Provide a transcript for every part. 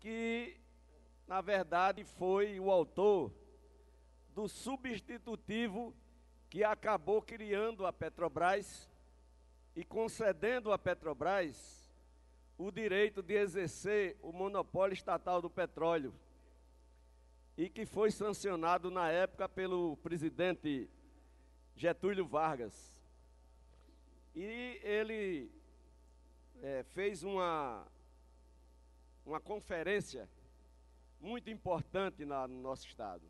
que, na verdade, foi o autor do substitutivo que acabou criando a Petrobras e concedendo à Petrobras o direito de exercer o monopólio estatal do petróleo, e que foi sancionado na época pelo presidente Getúlio Vargas. E ele fez uma conferência muito importante no nosso estado.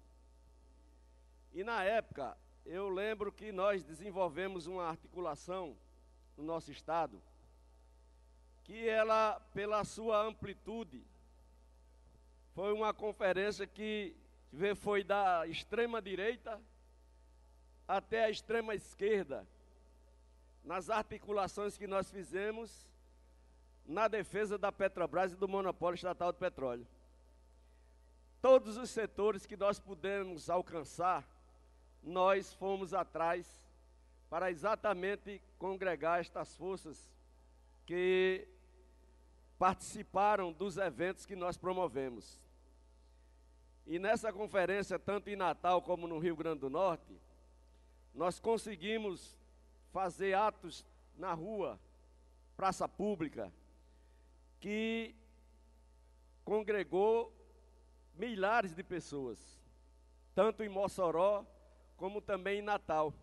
E na época, eu lembro que nós desenvolvemos uma articulação no nosso estado, que ela, pela sua amplitude, foi uma conferência que foi da extrema direita até a extrema esquerda, nas articulações que nós fizemos na defesa da Petrobras e do monopólio estatal do petróleo. Todos os setores que nós pudemos alcançar, nós fomos atrás para exatamente congregar estas forças que participaram dos eventos que nós promovemos. E nessa conferência, tanto em Natal como no Rio Grande do Norte, nós conseguimos fazer atos na rua, praça pública, que congregou milhares de pessoas, tanto em Mossoró como também em Natal.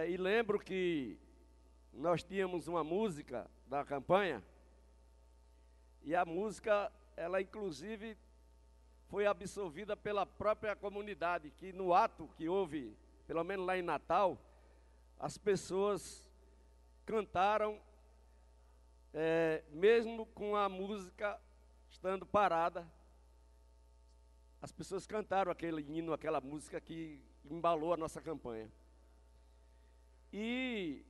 E lembro que nós tínhamos uma música da campanha, e a música, ela inclusive foi absolvida pela própria comunidade, que no ato que houve, pelo menos lá em Natal, as pessoas cantaram, mesmo com a música estando parada, as pessoas cantaram aquele hino, aquela música que embalou a nossa campanha. E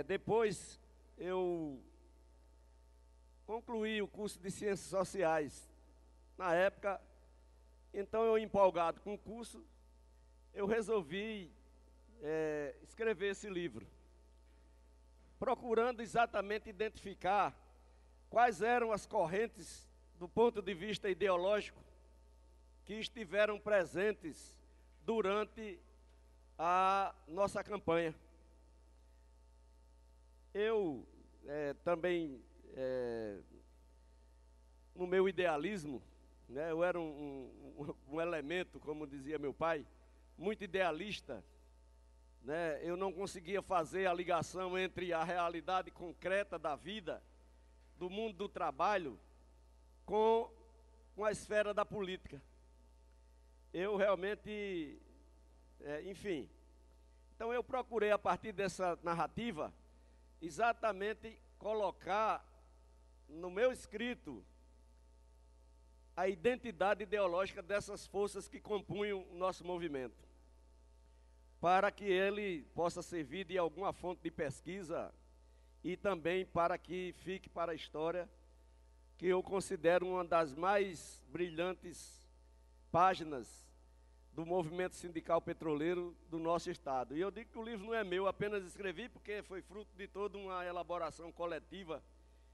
depois eu concluí o curso de Ciências Sociais. Na época, então eu empolgado com o curso, eu resolvi escrever esse livro, procurando exatamente identificar quais eram as correntes do ponto de vista ideológico que estiveram presentes durante a nossa campanha. Eu também, no meu idealismo, eu era um elemento, como dizia meu pai, muito idealista. Eu não conseguia fazer a ligação entre a realidade concreta da vida, do mundo do trabalho, com a esfera da política. Eu realmente, enfim. Então eu procurei, a partir dessa narrativa, exatamente colocar no meu escrito a identidade ideológica dessas forças que compunham o nosso movimento, para que ele possa servir de alguma fonte de pesquisa e também para que fique para a história, que eu considero uma das mais brilhantes páginas do movimento sindical petroleiro do nosso estado. E eu digo que o livro não é meu, apenas escrevi porque foi fruto de toda uma elaboração coletiva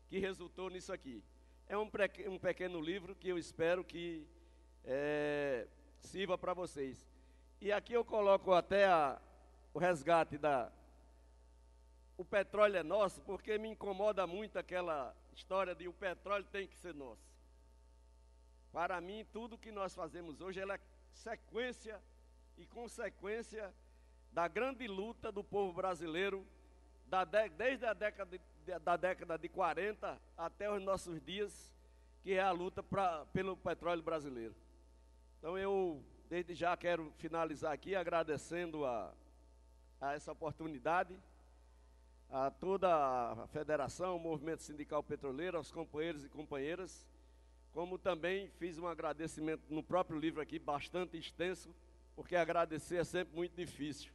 que resultou nisso aqui. É um pequeno livro que eu espero que sirva para vocês. E aqui eu coloco até o resgate o petróleo é nosso, porque me incomoda muito aquela história de o petróleo tem que ser nosso. Para mim, tudo que nós fazemos hoje é sequência e consequência da grande luta do povo brasileiro, desde a década de 40 até os nossos dias, que é a luta pelo petróleo brasileiro. Então eu, desde já, quero finalizar aqui agradecendo a essa oportunidade, a toda a federação, o movimento sindical petroleiro, aos companheiros e companheiras, como também fiz um agradecimento no próprio livro aqui, bastante extenso, porque agradecer é sempre muito difícil.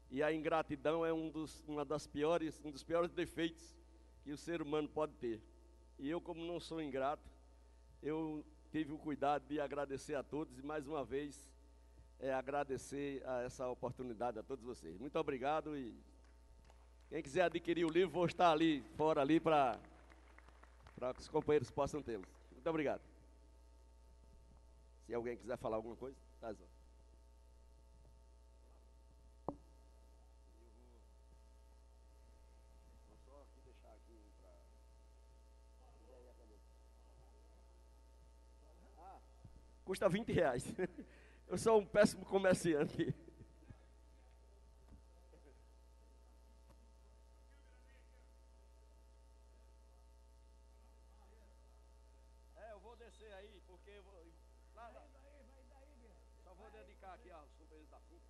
E a ingratidão é um dos piores defeitos que o ser humano pode ter. E eu, como não sou ingrato, eu tive o cuidado de agradecer a todos e, mais uma vez, agradecer a essa oportunidade a todos vocês. Muito obrigado, e quem quiser adquirir o livro, vou estar ali fora ali para para que os companheiros possam tê-los. Muito obrigado. Se alguém quiser falar alguma coisa, tá, Zó. Vou só aqui deixar aqui para... Custa R$ 20. Eu sou um péssimo comerciante. Eu vou descer aí, porque eu vou... Só vou dedicar aqui aos companheiros da PUC.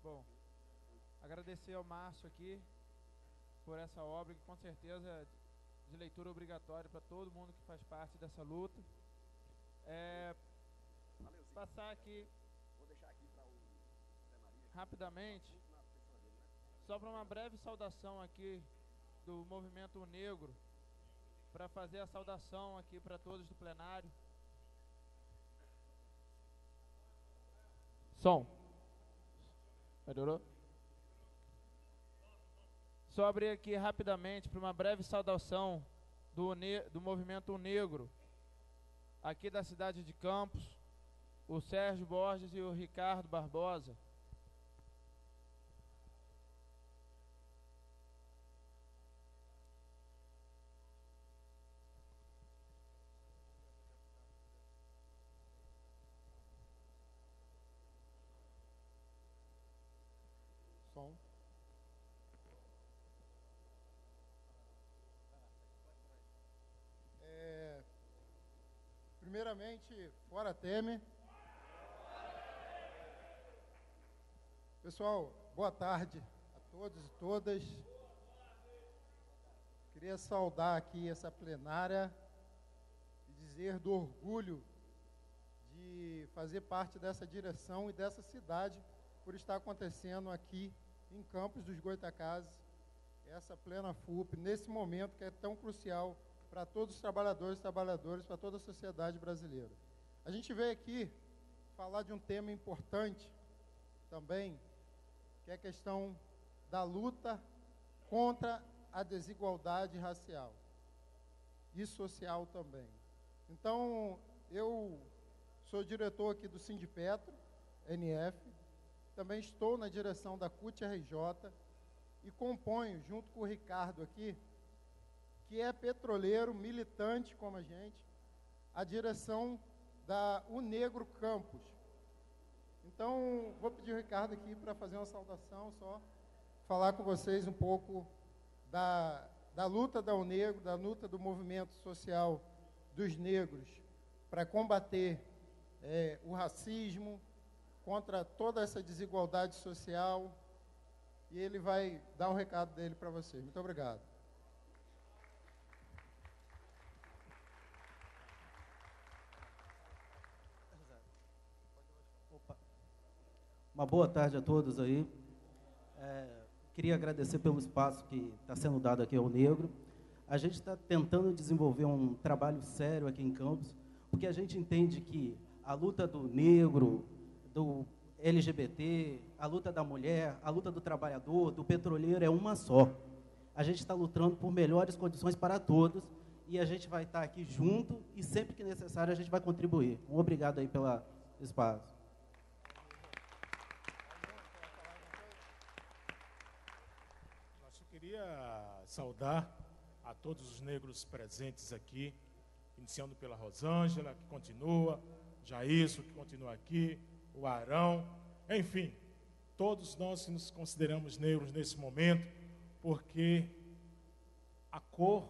Bom, agradecer ao Márcio aqui por essa obra que com certeza é de leitura obrigatória para todo mundo que faz parte dessa luta. Passar aqui rapidamente, só para uma breve saudação aqui do Movimento Negro, para fazer a saudação aqui para todos do plenário. Som. Melhorou? Só abrir aqui rapidamente para uma breve saudação do Movimento Negro, aqui da cidade de Campos, o Sérgio Borges e o Ricardo Barbosa. Som. Primeiramente, fora Temer. Pessoal, boa tarde a todos e todas. Queria saudar aqui essa plenária e dizer do orgulho de fazer parte dessa direção e dessa cidade por estar acontecendo aqui em Campos dos Goytacazes, essa plena FUP, nesse momento que é tão crucial para todos os trabalhadores e trabalhadoras, para toda a sociedade brasileira. A gente veio aqui falar de um tema importante também, que é a questão da luta contra a desigualdade racial e social também. Então, eu sou diretor aqui do Sindipetro, NF, também estou na direção da CUT-RJ e componho, junto com o Ricardo aqui, que é petroleiro, militante como a gente, a direção da Unegro Campos. Então, vou pedir o Ricardo aqui para fazer uma saudação, só falar com vocês um pouco da luta da Unegro, da luta do movimento social dos negros para combater o racismo, contra toda essa desigualdade social, e ele vai dar um recado dele para vocês. Muito obrigado. Uma boa tarde a todos aí. Queria agradecer pelo espaço que está sendo dado aqui ao Negro. A gente está tentando desenvolver um trabalho sério aqui em Campos, porque a gente entende que a luta do negro, do LGBT, a luta da mulher, a luta do trabalhador, do petroleiro é uma só. A gente está lutando por melhores condições para todos e a gente vai estar aqui junto e sempre que necessário a gente vai contribuir. Obrigado aí pelo espaço. Eu queria saudar a todos os negros presentes aqui, iniciando pela Rosângela, que continua, Jairson, que continua aqui, o Arão, enfim, todos nós nos consideramos negros nesse momento, porque a cor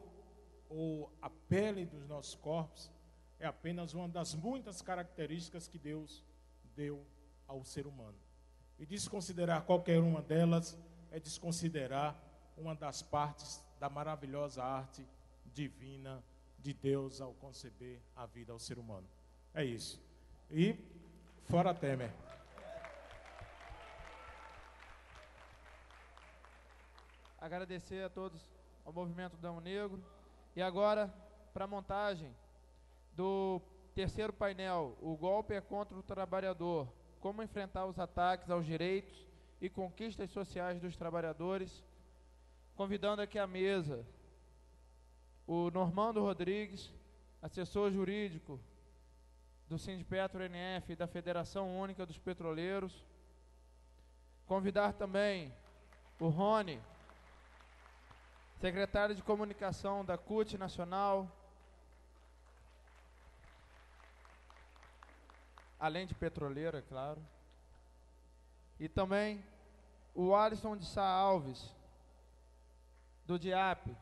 ou a pele dos nossos corpos é apenas uma das muitas características que Deus deu ao ser humano. E desconsiderar qualquer uma delas é desconsiderar uma das partes da maravilhosa arte divina de Deus ao conceber a vida ao ser humano. É isso. E fora Temer. Agradecer a todos ao Movimento Dão Negro. E agora, para a montagem do terceiro painel, o golpe é contra o trabalhador, como enfrentar os ataques aos direitos e conquistas sociais dos trabalhadores, convidando aqui à mesa o Normando Rodrigues, assessor jurídico do Sindipetro NF e da Federação Única dos Petroleiros. Convidar também o Rony, secretário de Comunicação da CUT Nacional, além de petroleiro, é claro. E também o Alisson de Sá Alves, do DIAP.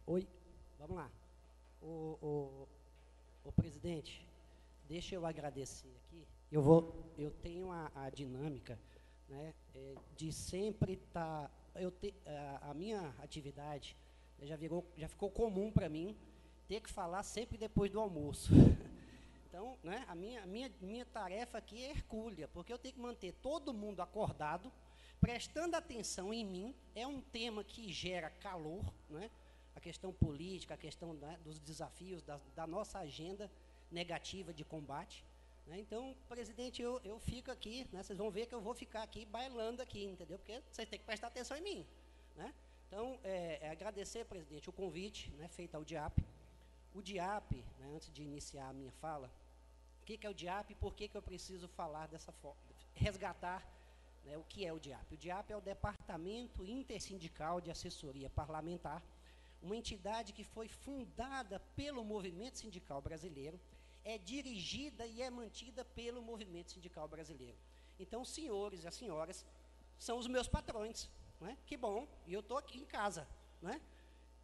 Oi, vamos lá. O presidente, deixa eu agradecer aqui. Eu tenho a dinâmica, né, de sempre estar. A minha atividade já ficou comum para mim ter que falar sempre depois do almoço. Então, né, a minha tarefa aqui é hercúlea, porque eu tenho que manter todo mundo acordado, prestando atenção em mim. É um tema que gera calor, né? A questão política, a questão, né, dos desafios da nossa agenda negativa de combate, né? Então, presidente, eu fico aqui, né, vocês vão ver que eu vou ficar aqui bailando aqui, entendeu? Porque vocês têm que prestar atenção em mim, né? Então, agradecer, presidente, o convite, né, feito ao DIAP. O DIAP, né, antes de iniciar a minha fala, o que é o DIAP e por que eu preciso falar dessa forma, resgatar, né, o que é o DIAP. O DIAP é o Departamento Intersindical de Assessoria Parlamentar, uma entidade que foi fundada pelo movimento sindical brasileiro, é dirigida e é mantida pelo movimento sindical brasileiro. Então, os senhores e as senhoras são os meus patrões, né? Que bom, e eu estou aqui em casa, né?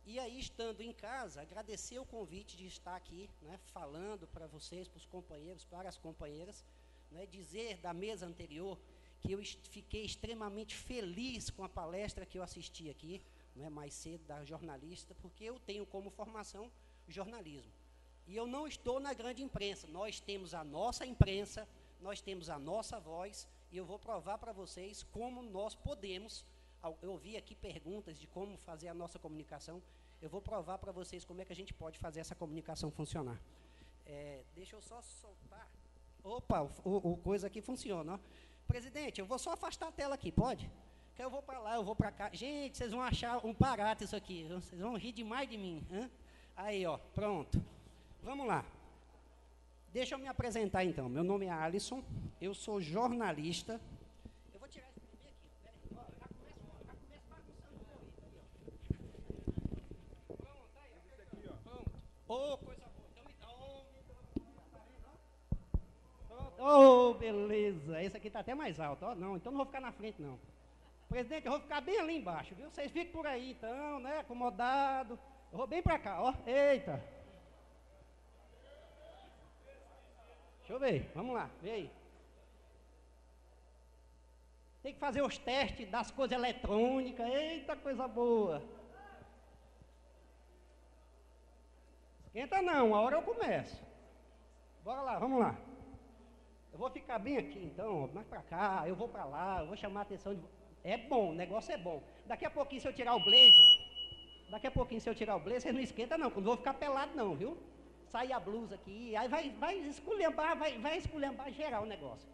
E aí, estando em casa, agradecer o convite de estar aqui, né, falando para vocês, para os companheiros, para as companheiras, né, dizer da mesa anterior que eu fiquei extremamente feliz com a palestra que eu assisti aqui, né, mais cedo, da jornalista, porque eu tenho como formação jornalismo. E eu não estou na grande imprensa, nós temos a nossa imprensa, nós temos a nossa voz, e eu vou provar para vocês como nós podemos. Eu ouvi aqui perguntas de como fazer a nossa comunicação, eu vou provar para vocês como é que a gente pode fazer essa comunicação funcionar. Deixa eu só soltar. Opa, o coisa aqui funciona, ó. Presidente, eu vou só afastar a tela aqui, pode? Que eu vou para lá, eu vou para cá. Gente, vocês vão achar um barato isso aqui. Vocês vão rir demais de mim. Hein? Aí, ó, pronto. Vamos lá. Deixa eu me apresentar, então. Meu nome é Alisson, eu sou jornalista. Eu vou tirar esse bebê aqui. Peraí. Ó, já começa bagunçando o corrido ali, ó. Pronto, aí, Ô, coisa boa. Ô, beleza. Esse aqui está até mais alto. Ó, não, então não vou ficar na frente, não. Presidente, eu vou ficar bem ali embaixo, viu? Vocês ficam por aí, então, né? Acomodado. Eu vou bem para cá, ó. Eita. Deixa eu ver. Vamos lá. Vê aí. Tem que fazer os testes das coisas eletrônicas. Eita, coisa boa. Esquenta não, a hora eu começo. Bora lá, vamos lá. Eu vou ficar bem aqui, então, mais pra cá, eu vou pra lá, eu vou chamar a atenção de... É bom, o negócio é bom. Daqui a pouquinho, se eu tirar o blazer, vocês não esquentam não, não vou ficar pelado não, viu? Sai a blusa aqui, aí vai esculhambar geral o negócio.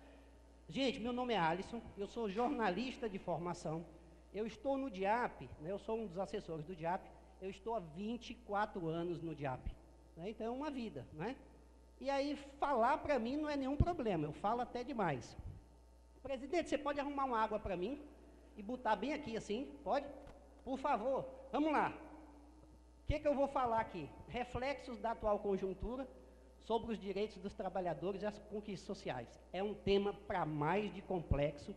Gente, meu nome é Alisson, eu sou jornalista de formação, eu estou no DIAP, né, eu sou um dos assessores do DIAP, eu estou há 24 anos no DIAP, né, então é uma vida, né? E aí falar para mim não é nenhum problema, eu falo até demais. Presidente, você pode arrumar uma água para mim e botar bem aqui assim, pode? Por favor, vamos lá. O que eu vou falar aqui? Reflexos da atual conjuntura sobre os direitos dos trabalhadores e as conquistas sociais. É um tema para mais de complexo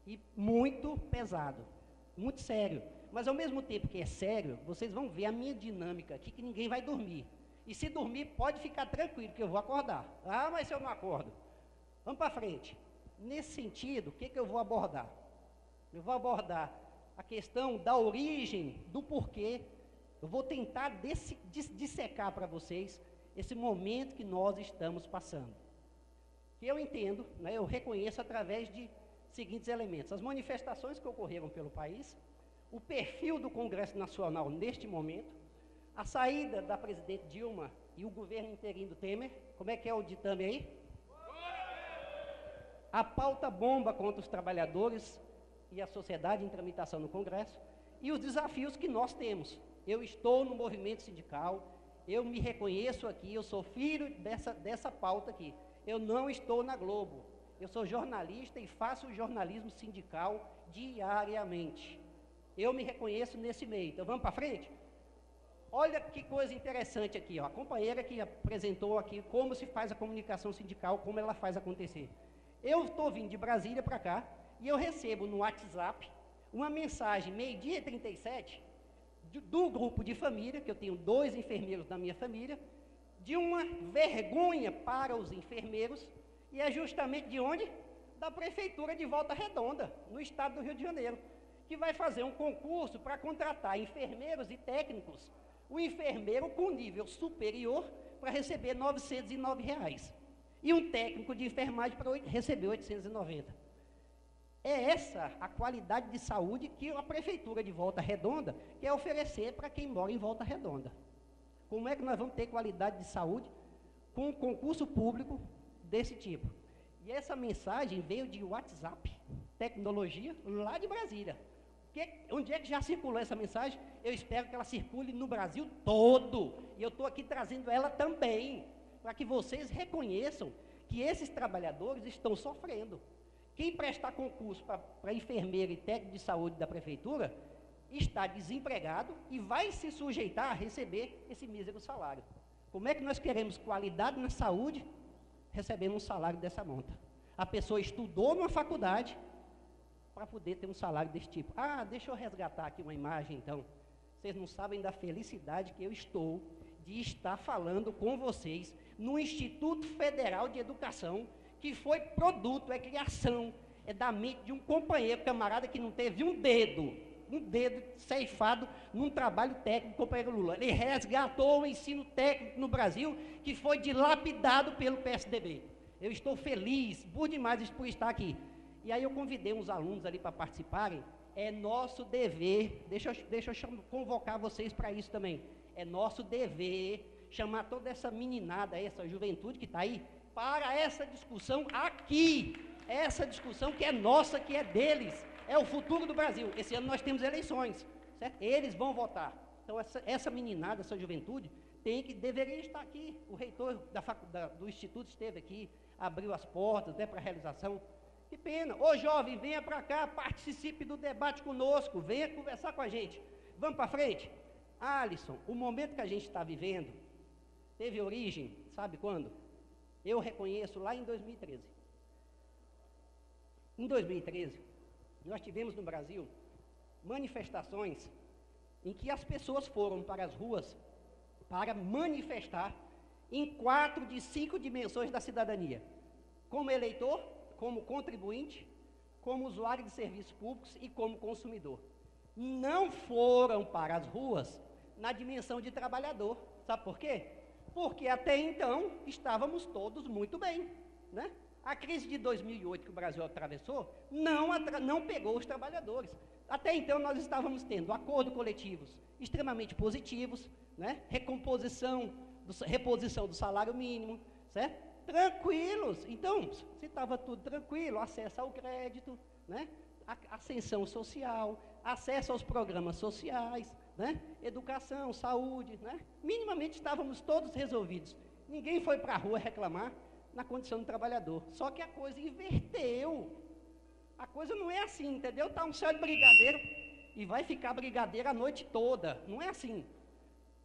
e muito pesado, muito sério. Mas ao mesmo tempo que é sério, vocês vão ver a minha dinâmica aqui, que ninguém vai dormir. E se dormir, pode ficar tranquilo, que eu vou acordar. Ah, mas se eu não acordo? Vamos para frente. Nesse sentido, o que eu vou abordar? Eu vou abordar a questão da origem, do porquê. Eu vou tentar dissecar para vocês esse momento que nós estamos passando. Que eu entendo, né, eu reconheço através de seguintes elementos. As manifestações que ocorreram pelo país, o perfil do Congresso Nacional neste momento, a saída da presidente Dilma e o governo interino do Temer, como é que é o ditame aí? A pauta bomba contra os trabalhadores e a sociedade em tramitação no Congresso e os desafios que nós temos. Eu estou no movimento sindical, eu me reconheço aqui, eu sou filho dessa pauta aqui. Eu não estou na Globo, eu sou jornalista e faço jornalismo sindical diariamente. Eu me reconheço nesse meio. Então vamos para frente? Olha que coisa interessante aqui, ó. A companheira que apresentou aqui como se faz a comunicação sindical, como ela faz acontecer. Eu estou vindo de Brasília para cá e eu recebo no WhatsApp uma mensagem, 12h37, do grupo de família, que eu tenho 2 enfermeiros da minha família, de uma vergonha para os enfermeiros, e é justamente de onde? Da Prefeitura de Volta Redonda, no estado do Rio de Janeiro, que vai fazer um concurso para contratar enfermeiros e técnicos, o enfermeiro com nível superior para receber R$ 909, e um técnico de enfermagem para receber R$ 890. É essa a qualidade de saúde que a Prefeitura de Volta Redonda quer oferecer para quem mora em Volta Redonda. Como é que nós vamos ter qualidade de saúde com um concurso público desse tipo? E essa mensagem veio de WhatsApp, tecnologia, lá de Brasília. Onde é que já circulou essa mensagem? Eu espero que ela circule no Brasil todo. E eu estou aqui trazendo ela também, para que vocês reconheçam que esses trabalhadores estão sofrendo. Quem prestar concurso para enfermeiro e técnico de saúde da Prefeitura está desempregado e vai se sujeitar a receber esse mísero salário. Como é que nós queremos qualidade na saúde recebendo um salário dessa monta? A pessoa estudou numa faculdade para poder ter um salário desse tipo. Ah, deixa eu resgatar aqui uma imagem, então. Vocês não sabem da felicidade que eu estou de estar falando com vocês no Instituto Federal de Educação, que foi produto, é criação, é da mente de um companheiro, camarada, que não teve um dedo ceifado num trabalho técnico, companheiro Lula. Ele resgatou o ensino técnico no Brasil, que foi dilapidado pelo PSDB. Eu estou feliz, por demais, por estar aqui. E aí eu convidei uns alunos ali para participarem. É nosso dever, deixa eu convocar vocês para isso também. É nosso dever chamar toda essa meninada, essa juventude que está aí, para essa discussão aqui. Essa discussão que é nossa, que é deles. É o futuro do Brasil. Esse ano nós temos eleições, certo? Eles vão votar. Então essa meninada, essa juventude, deveria estar aqui. O reitor do Instituto esteve aqui, abriu as portas, né, para a realização. Que pena. Ô jovem, venha para cá, participe do debate conosco, venha conversar com a gente. Vamos para frente? Alisson, o momento que a gente está vivendo teve origem, sabe quando? Eu reconheço lá em 2013. Em 2013, nós tivemos no Brasil manifestações em que as pessoas foram para as ruas para manifestar em 4 de 5 dimensões da cidadania: como eleitor, como contribuinte, como usuário de serviços públicos e como consumidor. Não foram para as ruas na dimensão de trabalhador. Sabe por quê? Porque até então estávamos todos muito bem, né? A crise de 2008 que o Brasil atravessou não pegou os trabalhadores. Até então nós estávamos tendo acordos coletivos extremamente positivos, né? Reposição do salário mínimo, certo? Tranquilos. Então, se estava tudo tranquilo, acesso ao crédito, né? Ascensão social, acesso aos programas sociais, né? Educação, saúde, né? Minimamente estávamos todos resolvidos. Ninguém foi para a rua reclamar na condição do trabalhador. Só que a coisa inverteu. A coisa não é assim, entendeu? Está um céu de brigadeiro e vai ficar brigadeiro a noite toda. Não é assim.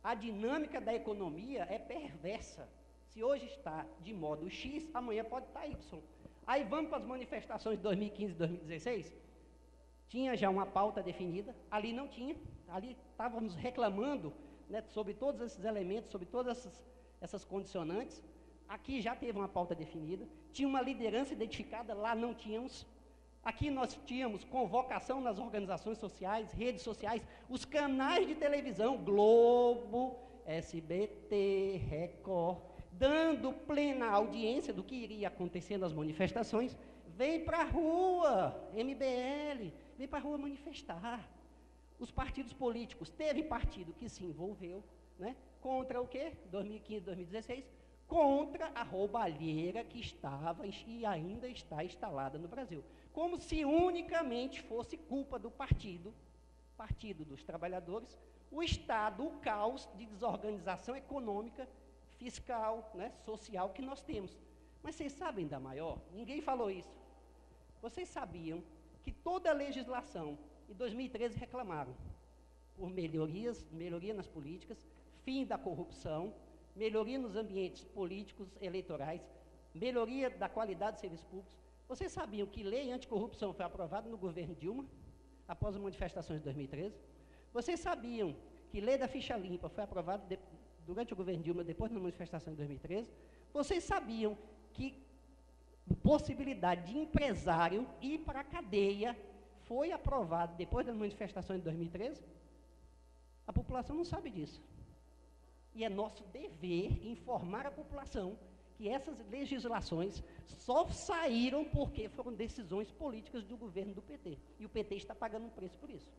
A dinâmica da economia é perversa. Se hoje está de modo X, amanhã pode estar Y. Aí vamos para as manifestações de 2015 e 2016. Tinha já uma pauta definida, ali não tinha. Ali estávamos reclamando, né, sobre todos esses elementos, sobre todas essas condicionantes. Aqui já teve uma pauta definida, tinha uma liderança identificada, lá não tínhamos. Aqui nós tínhamos convocação nas organizações sociais, redes sociais, os canais de televisão, Globo, SBT, Record, dando plena audiência do que iria acontecer nas manifestações. Vem para a rua, MBL, vem para a rua manifestar. Os partidos políticos, teve partido que se envolveu, né, contra o quê? 2015, 2016, contra a roubalheira que estava e ainda está instalada no Brasil. Como se unicamente fosse culpa do Partido dos Trabalhadores, o Estado, o caos de desorganização econômica, fiscal, né, social que nós temos. Mas vocês sabem da maior? Ninguém falou isso. Vocês sabiam que toda a legislação, em 2013 reclamaram por melhoria nas políticas, fim da corrupção, melhoria nos ambientes políticos, eleitorais, melhoria da qualidade dos serviços públicos. Vocês sabiam que lei anticorrupção foi aprovada no governo Dilma, após as manifestações de 2013? Vocês sabiam que lei da ficha limpa foi aprovada durante o governo Dilma, depois da manifestação de 2013? Vocês sabiam que possibilidade de empresário ir para a cadeia foi aprovada depois das manifestações de 2013? A população não sabe disso. E é nosso dever informar a população que essas legislações só saíram porque foram decisões políticas do governo do PT. E o PT está pagando um preço por isso.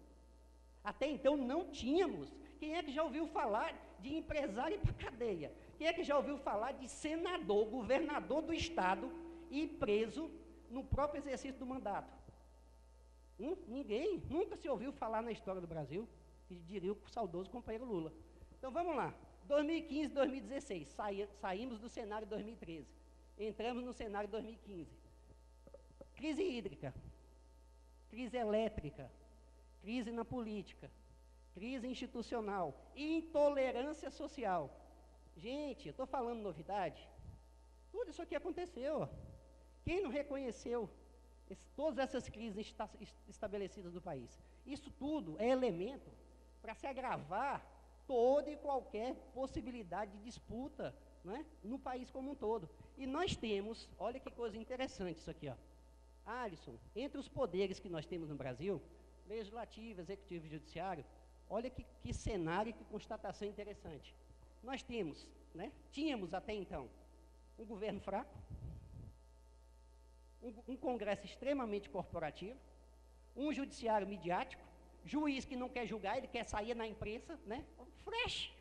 Até então não tínhamos. Quem é que já ouviu falar de empresário para cadeia? Quem é que já ouviu falar de senador, governador do estado e preso no próprio exercício do mandato? Ninguém. Nunca se ouviu falar na história do Brasil, que diria o saudoso companheiro Lula. Então vamos lá. 2015, 2016, saímos do cenário de 2013, entramos no cenário de 2015. Crise hídrica, crise elétrica, crise na política, crise institucional, intolerância social. Gente, eu estou falando novidade? Tudo isso aqui aconteceu. Quem não reconheceu todas essas crises estabelecidas no país? Isso tudo é elemento para se agravar toda e qualquer possibilidade de disputa, né, no país como um todo. E nós temos, olha que coisa interessante isso aqui, ó. Alisson, entre os poderes que nós temos no Brasil, legislativo, executivo e judiciário, olha que cenário, que constatação interessante. Nós temos, né, tínhamos até então, um governo fraco, um Congresso extremamente corporativo, um judiciário midiático, juiz que não quer julgar, ele quer sair na imprensa, né? Fresh!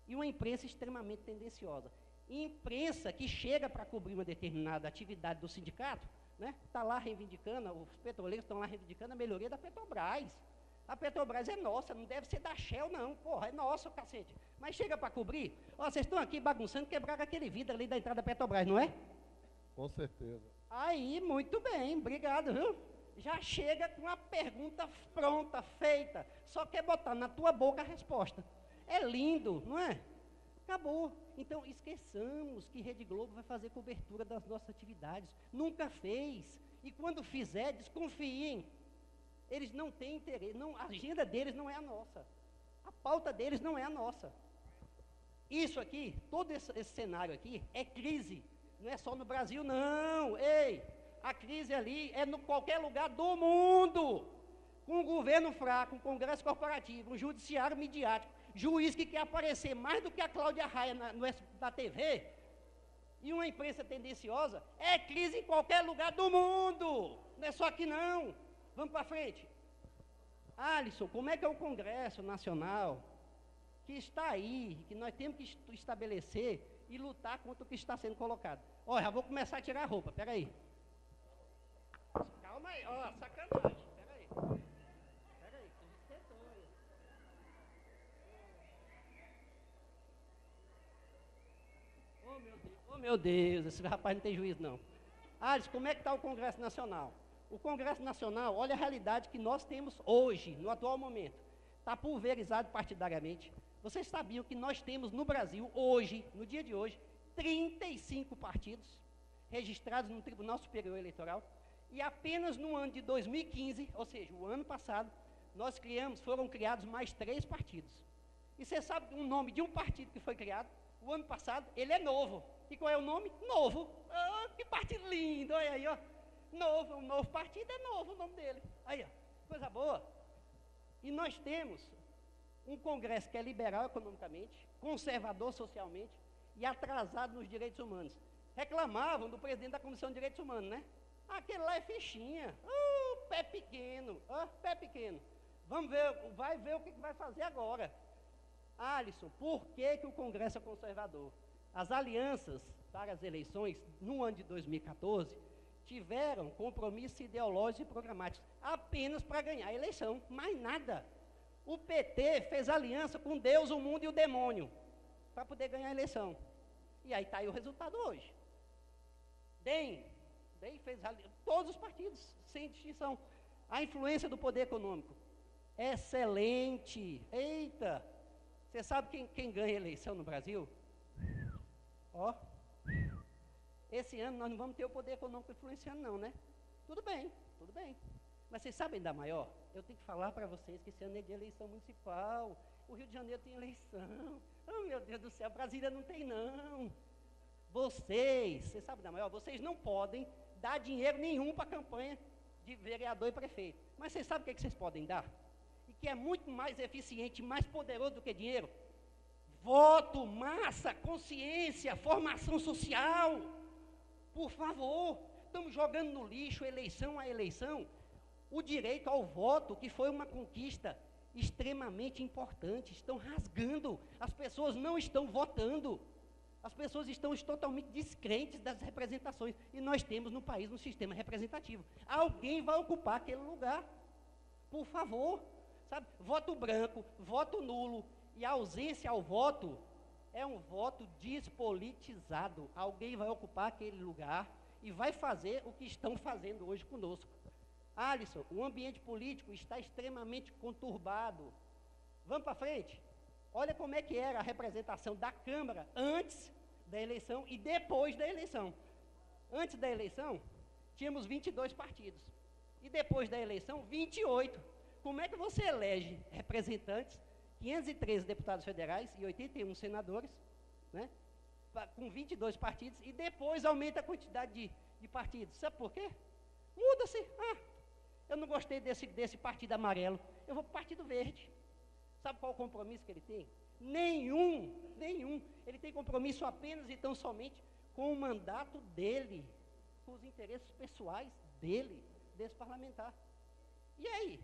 E uma imprensa extremamente tendenciosa. Imprensa que chega para cobrir uma determinada atividade do sindicato, né? Está lá reivindicando, os petroleiros estão lá reivindicando a melhoria da Petrobras. A Petrobras é nossa, não deve ser da Shell, não. Porra, é nossa, cacete. Mas chega para cobrir, ó, vocês estão aqui bagunçando, quebraram aquele vidro ali da entrada da Petrobras, não é? Com certeza. Aí, muito bem, obrigado, viu? Já chega com a pergunta pronta, feita, só quer botar na tua boca a resposta. É lindo, não é? Acabou. Então, esqueçamos que Rede Globo vai fazer cobertura das nossas atividades. Nunca fez. E quando fizer, desconfiem. Eles não têm interesse, a agenda deles não é a nossa. A pauta deles não é a nossa. Isso aqui, todo esse cenário aqui, é crise. Não é só no Brasil, não. Ei, a crise ali é em qualquer lugar do mundo. Com um governo fraco, um congresso corporativo, um judiciário midiático, juiz que quer aparecer mais do que a Cláudia Raia na TV, e uma imprensa tendenciosa, é crise em qualquer lugar do mundo. Não é só aqui, não. Vamos para frente. Alisson, como é que é o Congresso Nacional, que está aí, que nós temos que estabelecer e lutar contra o que está sendo colocado? Ó, já vou começar a tirar a roupa, peraí. Calma aí, ó, sacanagem, peraí. Peraí, que você doido. Oh, meu Deus, esse rapaz não tem juízo, não. Alisson, como é que está o Congresso Nacional? O Congresso Nacional, olha a realidade que nós temos hoje, no atual momento. Está pulverizado partidariamente. Vocês sabiam que nós temos no Brasil, hoje, no dia de hoje, 35 partidos registrados no Tribunal Superior Eleitoral, e apenas no ano de 2015, ou seja, o ano passado, foram criados mais 3 partidos. E você sabe o nome de um partido que foi criado? O ano passado, ele é novo. E qual é o nome? Novo. Oh, que partido lindo, olha aí, ó. Novo, um novo partido é novo o nome dele. Aí, ó, coisa boa. E nós temos um Congresso que é liberal economicamente, conservador socialmente e atrasado nos direitos humanos. Reclamavam do presidente da Comissão de Direitos Humanos, né? Aquele lá é fichinha. Pé pequeno, pé pequeno. Vamos ver, vai ver o que vai fazer agora. Alisson, por que o Congresso é conservador? As alianças para as eleições, no ano de 2014, tiveram compromissos ideológicos e programáticos, apenas para ganhar a eleição, mais nada. O PT fez aliança com Deus, o mundo e o demônio, para poder ganhar a eleição. E aí está aí o resultado hoje. DEM fez aliança, todos os partidos, sem distinção. A influência do poder econômico, excelente. Eita, você sabe quem ganha a eleição no Brasil? Ó. Esse ano nós não vamos ter o poder econômico influenciando, não, né? Tudo bem, tudo bem. Mas vocês sabem da maior? Eu tenho que falar para vocês que esse ano é de eleição municipal. O Rio de Janeiro tem eleição. Oh, meu Deus do céu, Brasília não tem, não. Vocês sabem da maior? Vocês não podem dar dinheiro nenhum para a campanha de vereador e prefeito. Mas vocês sabem o que vocês podem dar? E que é muito mais eficiente, mais poderoso do que dinheiro? Voto, massa, consciência, formação social. Por favor, estamos jogando no lixo, eleição a eleição, o direito ao voto, que foi uma conquista extremamente importante. Estão rasgando, as pessoas não estão votando, as pessoas estão totalmente descrentes das representações, e nós temos no país um sistema representativo. Alguém vai ocupar aquele lugar, por favor, sabe? Voto branco, voto nulo e ausência ao voto é um voto despolitizado. Alguém vai ocupar aquele lugar e vai fazer o que estão fazendo hoje conosco. Alisson, o ambiente político está extremamente conturbado. Vamos para frente? Olha como é que era a representação da Câmara antes da eleição e depois da eleição. Antes da eleição, tínhamos 22 partidos. E depois da eleição, 28. Como é que você elege representantes, 513 deputados federais e 81 senadores, né, com 22 partidos, e depois aumenta a quantidade de partidos? Sabe por quê? Muda-se. Eu não gostei desse partido amarelo, eu vou para o partido verde. Sabe qual o compromisso que ele tem? Nenhum. Ele tem compromisso apenas e tão somente com o mandato dele, com os interesses pessoais dele, desse parlamentar. E aí?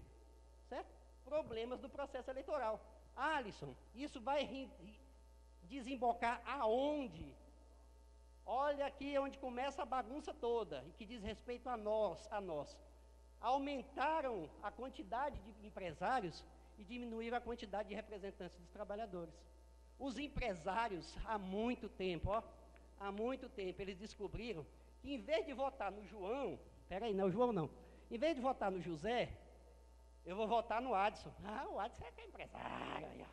Certo? Problemas do processo eleitoral. Alisson, isso vai desembocar aonde? Olha aqui onde começa a bagunça toda, e que diz respeito a nós. Aumentaram a quantidade de empresários e diminuíram a quantidade de representantes dos trabalhadores. Os empresários, há muito tempo, eles descobriram que em vez de votar no João, em vez de votar no José, eu vou votar no Adson. O Adson é que é empresário.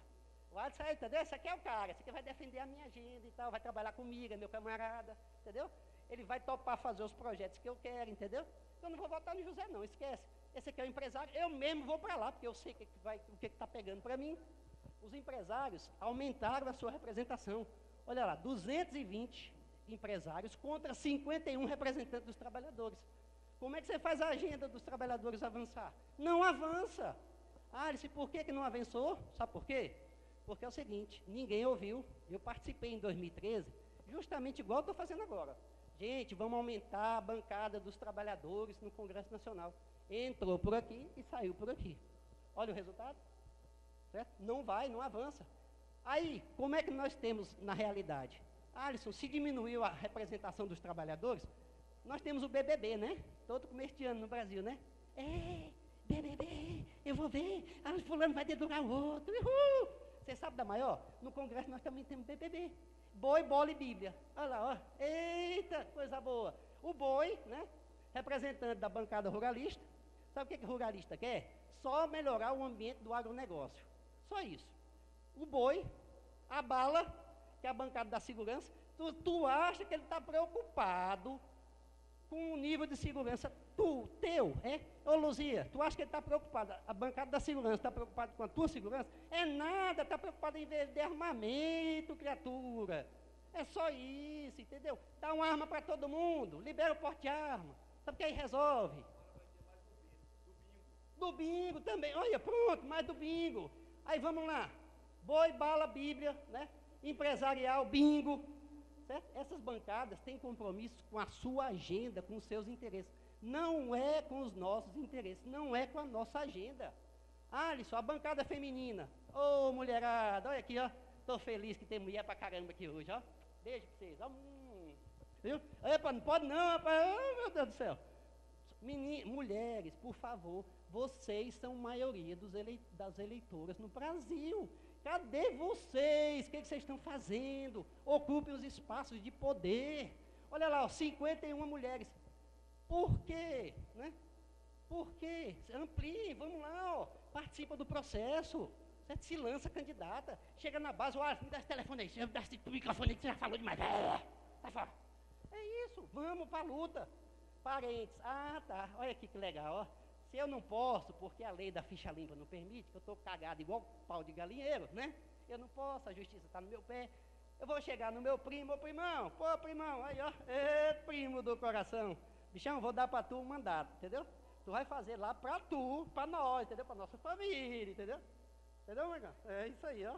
O Alisson, entendeu? Esse aqui é o cara, esse aqui vai defender a minha agenda e tal, vai trabalhar comigo, é meu camarada, entendeu? Ele vai topar fazer os projetos que eu quero, entendeu? Eu não vou votar no José, não, esquece. Esse aqui é o empresário, eu mesmo vou para lá, porque eu sei o que está pegando para mim. Os empresários aumentaram a sua representação. Olha lá, 220 empresários contra 51 representantes dos trabalhadores. Como é que você faz a agenda dos trabalhadores avançar? Não avança. Alice, por que não avançou? Sabe por quê? Porque é o seguinte, ninguém ouviu. Eu participei em 2013, justamente igual eu estou fazendo agora. Gente, vamos aumentar a bancada dos trabalhadores no Congresso Nacional. Entrou por aqui e saiu por aqui. Olha o resultado. Certo? Não vai, não avança. Aí, como é que nós temos na realidade? Alisson, se diminuiu a representação dos trabalhadores, nós temos o BBB, né? Todo começo de ano no Brasil, né? BBB, eu vou ver, fulano vai dedurar o outro, uhul! Você sabe da maior? No Congresso nós também temos BBB. Boi, bola e Bíblia. Olha lá, ó. Eita, coisa boa. O boi, né? Representante da bancada ruralista. Sabe o que o ruralista quer? Só melhorar o ambiente do agronegócio. Só isso. O boi, a bala, que é a bancada da segurança. Tu acha que ele está preocupado com o nível de segurança teu, é? Ô Luzia, tu acha que ele está preocupado, a bancada da segurança está preocupada com a tua segurança? É nada, está preocupado em vender armamento, criatura. É só isso, entendeu? Dá uma arma para todo mundo, libera o porte de arma. Sabe o que aí resolve? Do bingo também, olha, pronto, mais do bingo. Aí vamos lá, boi, bala, Bíblia, né? Empresarial, bingo. Certo? Essas bancadas têm compromisso com a sua agenda, com os seus interesses. Não é com os nossos interesses, não é com a nossa agenda. Alisson, a bancada feminina. Ô, mulherada, olha aqui, ó. Estou feliz que tem mulher pra caramba aqui hoje, ó. Beijo pra vocês. Ó, viu? Epa, não pode não, rapaz. Oh, meu Deus do céu. Mulheres, por favor, vocês são maioria das eleitoras no Brasil. Cadê vocês? O que vocês estão fazendo? Ocupem os espaços de poder. Olha lá, ó, 51 mulheres. Por quê? Né? Por quê? Amplie, vamos lá, ó, participa do processo. Certo? Se lança candidata. Chega na base, olha, me dá esse telefone aí, me dá esse microfone aí que você já falou demais. Tá fora. É isso, vamos para a luta. Parentes. Ah, tá. Olha aqui que legal, ó. Se eu não posso, porque a lei da ficha limpa não permite, que eu estou cagado igual pau de galinheiro, né? Eu não posso, a justiça está no meu pé. Eu vou chegar no meu primo, ô primão, pô, primão, aí, ó, primo do coração. Bichão, vou dar para tu um mandato, entendeu? Tu vai fazer lá para tu, para nós, entendeu? Para nossa família, entendeu? Entendeu, Marcão? É isso aí, ó.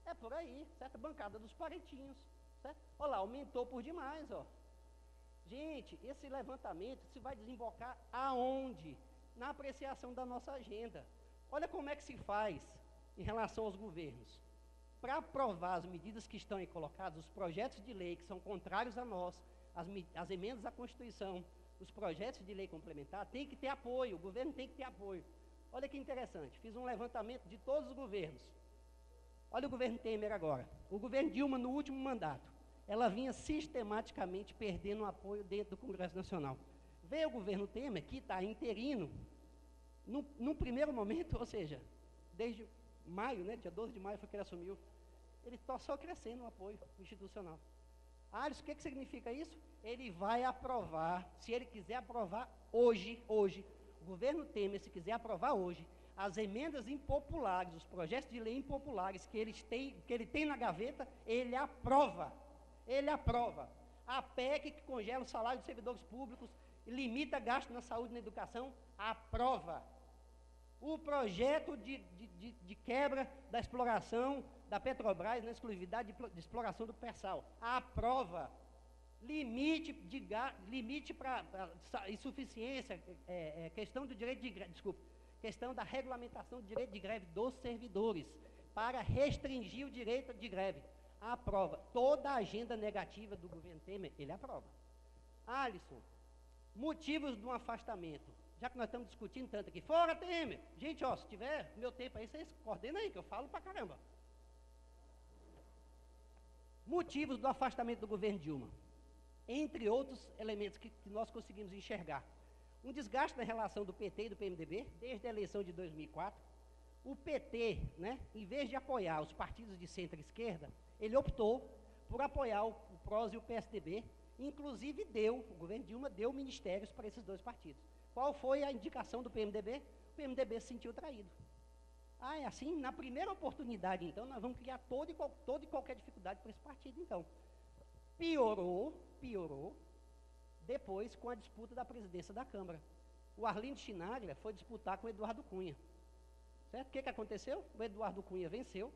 É por aí, certo? Bancada dos parentinhos, certo? Olha lá, aumentou por demais, ó. Gente, esse levantamento se vai desembocar aonde? Na apreciação da nossa agenda. Olha como é que se faz em relação aos governos. Para aprovar as medidas que estão aí colocadas, os projetos de lei que são contrários a nós, as emendas à Constituição, os projetos de lei complementar, tem que ter apoio, o governo tem que ter apoio. Olha que interessante, fiz um levantamento de todos os governos. Olha o governo Temer agora. O governo Dilma, no último mandato, ela vinha sistematicamente perdendo apoio dentro do Congresso Nacional. Veio o governo Temer, que está interino, no primeiro momento, ou seja, desde maio, né, dia 12 de maio foi que ele assumiu, ele está só crescendo o apoio institucional. Alisson, o que significa isso? Ele vai aprovar, se ele quiser aprovar hoje, o governo Temer, se quiser aprovar hoje, as emendas impopulares, os projetos de lei impopulares que ele tem na gaveta, ele aprova. Ele aprova. A PEC que congela o salário dos servidores públicos, limita gasto na saúde e na educação, aprova. O projeto de quebra da exploração da Petrobras, na exclusividade de exploração do pré-sal, aprova. Limite para insuficiência, questão do direito de greve, questão da regulamentação do direito de greve dos servidores, para restringir o direito de greve, aprova. Toda a agenda negativa do governo Temer, ele aprova. Alisson, motivos de um afastamento. Já que nós estamos discutindo tanto aqui, fora Temer. Gente, ó, se tiver meu tempo aí, vocês coordenam aí, que eu falo pra caramba. Motivos do afastamento do governo Dilma. Entre outros elementos que nós conseguimos enxergar. Um desgaste na relação do PT e do PMDB, desde a eleição de 2004. O PT, né, em vez de apoiar os partidos de centro-esquerda, ele optou por apoiar o PROS e o PSDB, inclusive o governo Dilma deu ministérios para esses dois partidos. Qual foi a indicação do PMDB? O PMDB se sentiu traído. Ah, é assim? Na primeira oportunidade, então, nós vamos criar toda e qualquer dificuldade para esse partido, então. Piorou, depois com a disputa da presidência da Câmara. O Arlindo Chinaglia foi disputar com o Eduardo Cunha. Certo? O que aconteceu? O Eduardo Cunha venceu.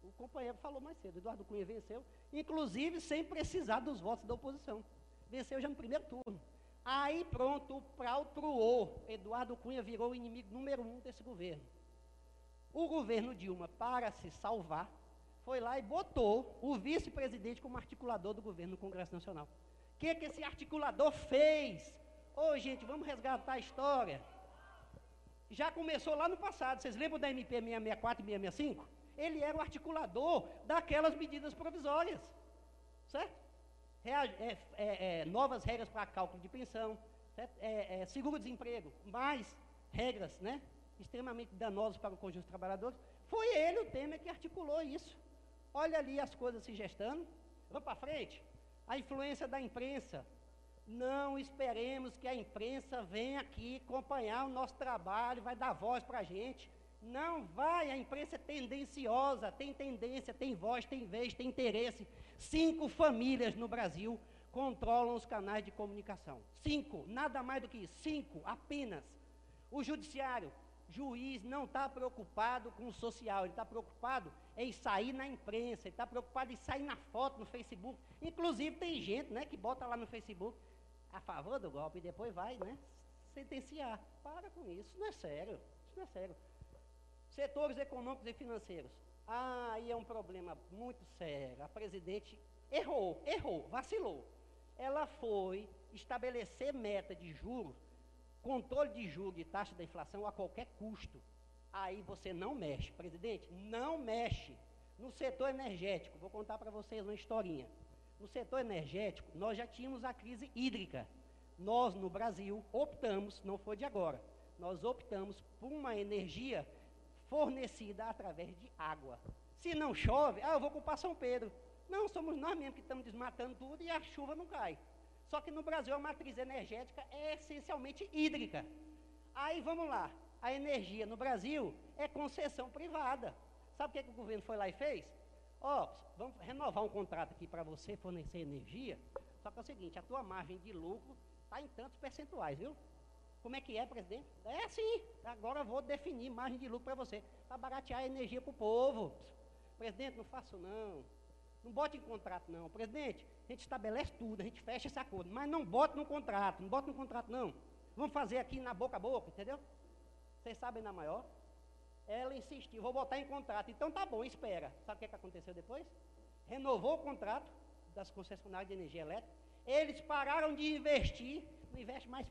O companheiro falou mais cedo, o Eduardo Cunha venceu, inclusive sem precisar dos votos da oposição. Venceu já no primeiro turno. Aí pronto, o pau truou. Eduardo Cunha virou o inimigo número 1 desse governo. O governo Dilma, para se salvar, foi lá e botou o vice-presidente como articulador do governo no Congresso Nacional. O que esse articulador fez? Ô, gente, vamos resgatar a história. Já começou lá no passado. Vocês lembram da MP 664 e 665? Ele era o articulador daquelas medidas provisórias. Certo? Novas regras para cálculo de pensão, seguro-desemprego, mais regras, né, extremamente danosas para o conjunto dos trabalhadores. Foi ele, o Temer, que articulou isso. Olha ali as coisas se gestando. Vamos para frente. A influência da imprensa. Não esperemos que a imprensa venha aqui acompanhar o nosso trabalho, vai dar voz para a gente. Não vai, a imprensa é tendenciosa, tem tendência, tem voz, tem vez, tem interesse. 5 famílias no Brasil controlam os canais de comunicação. 5, nada mais do que isso, 5 apenas. O judiciário, juiz não está preocupado com o social, ele está preocupado em sair na imprensa, ele está preocupado em sair na foto no Facebook. Inclusive tem gente, né, que bota lá no Facebook a favor do golpe e depois vai, né, sentenciar. Para com isso, isso não é sério, isso não é sério. Setores econômicos e financeiros. Aí é um problema muito sério. A presidente errou, vacilou. Ela foi estabelecer meta de juros, controle de juros e taxa da inflação a qualquer custo. Aí você não mexe, presidente, não mexe. No setor energético, vou contar para vocês uma historinha. No setor energético, nós já tínhamos a crise hídrica. Nós, no Brasil, optamos, não foi de agora, nós optamos por uma energia fornecida através de água. Se não chove, eu vou culpar São Pedro. Não, somos nós mesmos que estamos desmatando tudo e a chuva não cai. Só que no Brasil a matriz energética é essencialmente hídrica. Aí vamos lá, a energia no Brasil é concessão privada. Sabe o que o governo foi lá e fez? Vamos renovar um contrato aqui para você fornecer energia, só que é o seguinte, a tua margem de lucro está em tantos percentuais, viu? Como é que é, presidente? É assim, agora eu vou definir margem de lucro para você, para baratear a energia para o povo. Presidente, não faço não, não bote em contrato não. Presidente, a gente estabelece tudo, a gente fecha esse acordo, mas não bote no contrato, não. Vamos fazer aqui na boca a boca, entendeu? Vocês sabem na maior. Ela insistiu, vou botar em contrato. Então tá bom, espera. Sabe o que aconteceu depois? Renovou o contrato das concessionárias de energia elétrica. Eles pararam de investir, não investe mais,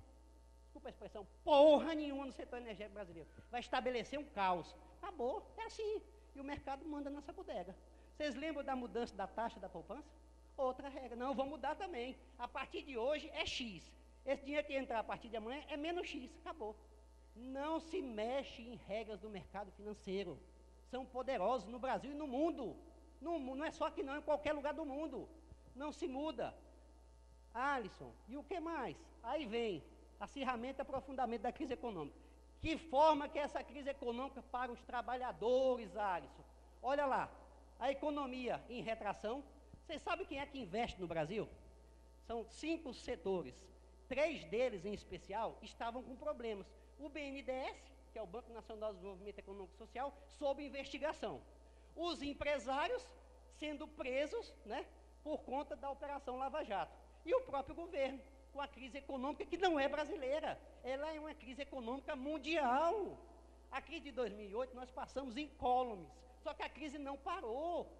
desculpa a expressão, porra nenhuma no setor energético brasileiro. Vai estabelecer um caos. Acabou, é assim. E o mercado manda nessa bodega. Vocês lembram da mudança da taxa da poupança? Outra regra. Não, vou mudar também. A partir de hoje é X. Esse dinheiro que entrar a partir de amanhã é menos X. Acabou. Não se mexe em regras do mercado financeiro. São poderosos no Brasil e no mundo. Não é só aqui não, em qualquer lugar do mundo. Não se muda. Alisson, e o que mais? Aí vem acirramento e aprofundamento da crise econômica. Que forma que é essa crise econômica para os trabalhadores, Alisson? Olha lá, a economia em retração. Vocês sabem quem é que investe no Brasil? São 5 setores. 3 deles, em especial, estavam com problemas. O BNDES, que é o Banco Nacional de Desenvolvimento Econômico e Social, sob investigação. Os empresários sendo presos, né, por conta da Operação Lava Jato. E o próprio governo, com a crise econômica que não é brasileira, ela é uma crise econômica mundial. A crise de 2008 nós passamos incólumes, só que a crise não parou,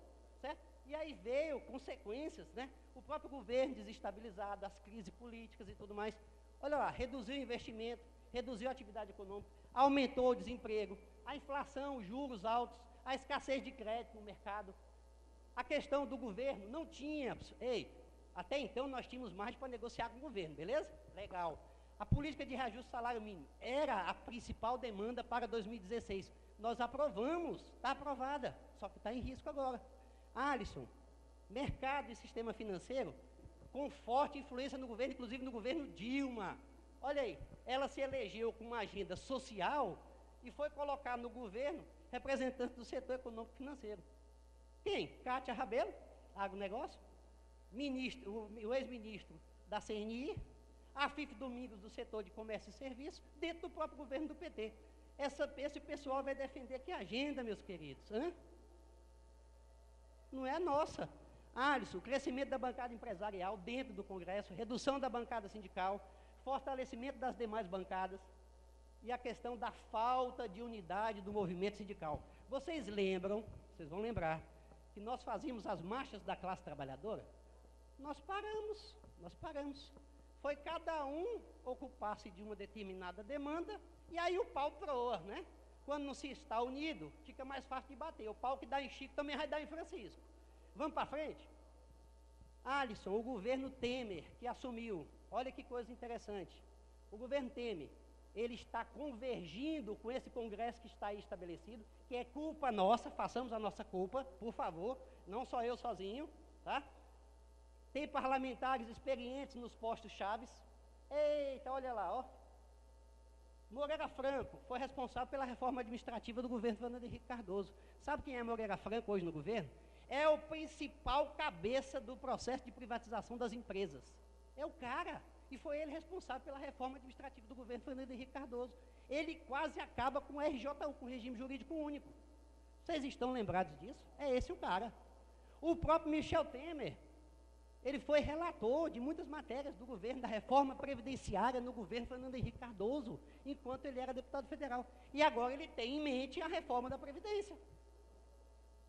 certo? E aí veio consequências, né? O próprio governo desestabilizado, as crises políticas e tudo mais. Olha lá, reduziu o investimento, reduziu a atividade econômica, aumentou o desemprego, a inflação, os juros altos, a escassez de crédito no mercado. A questão do governo não tinha, até então nós tínhamos margem para negociar com o governo, beleza? Legal. A política de reajuste do salário mínimo era a principal demanda para 2016. Nós aprovamos, está aprovada, só que está em risco agora. Alisson, mercado e sistema financeiro com forte influência no governo, inclusive no governo Dilma. Olha aí, ela se elegeu com uma agenda social e foi colocar no governo representante do setor econômico e financeiro. Quem? Cátia Rabelo, agronegócio, o ex-ministro da CNI, a Fife Domingos do setor de comércio e serviço, dentro do próprio governo do PT. Esse pessoal vai defender que agenda, meus queridos? Não é a nossa. Alisson, crescimento da bancada empresarial dentro do Congresso, redução da bancada sindical, fortalecimento das demais bancadas e a questão da falta de unidade do movimento sindical. Vocês lembram, vocês vão lembrar, que nós fazíamos as marchas da classe trabalhadora? Nós paramos. Foi cada um ocupar-se de uma determinada demanda e aí o pau troa, né? Quando não se está unido, fica mais fácil de bater. O pau que dá em Chico também vai dar em Francisco. Vamos para frente? Alisson, o governo Temer, que assumiu, olha que coisa interessante. O governo Temer, ele está convergindo com esse Congresso que está aí estabelecido, que é culpa nossa, façamos a nossa culpa, por favor, não só eu sozinho, tá? Tem parlamentares experientes nos postos chaves. Eita, olha lá, ó. Moreira Franco foi responsável pela reforma administrativa do governo Fernando Henrique Cardoso. Sabe quem é Moreira Franco hoje no governo? É o principal cabeça do processo de privatização das empresas. É o cara. E foi ele responsável pela reforma administrativa do governo Fernando Henrique Cardoso. Ele quase acaba com o RJU, com o regime jurídico único. Vocês estão lembrados disso? É esse o cara. O próprio Michel Temer, ele foi relator de muitas matérias do governo, da reforma previdenciária no governo Fernando Henrique Cardoso, enquanto ele era deputado federal. E agora ele tem em mente a reforma da Previdência.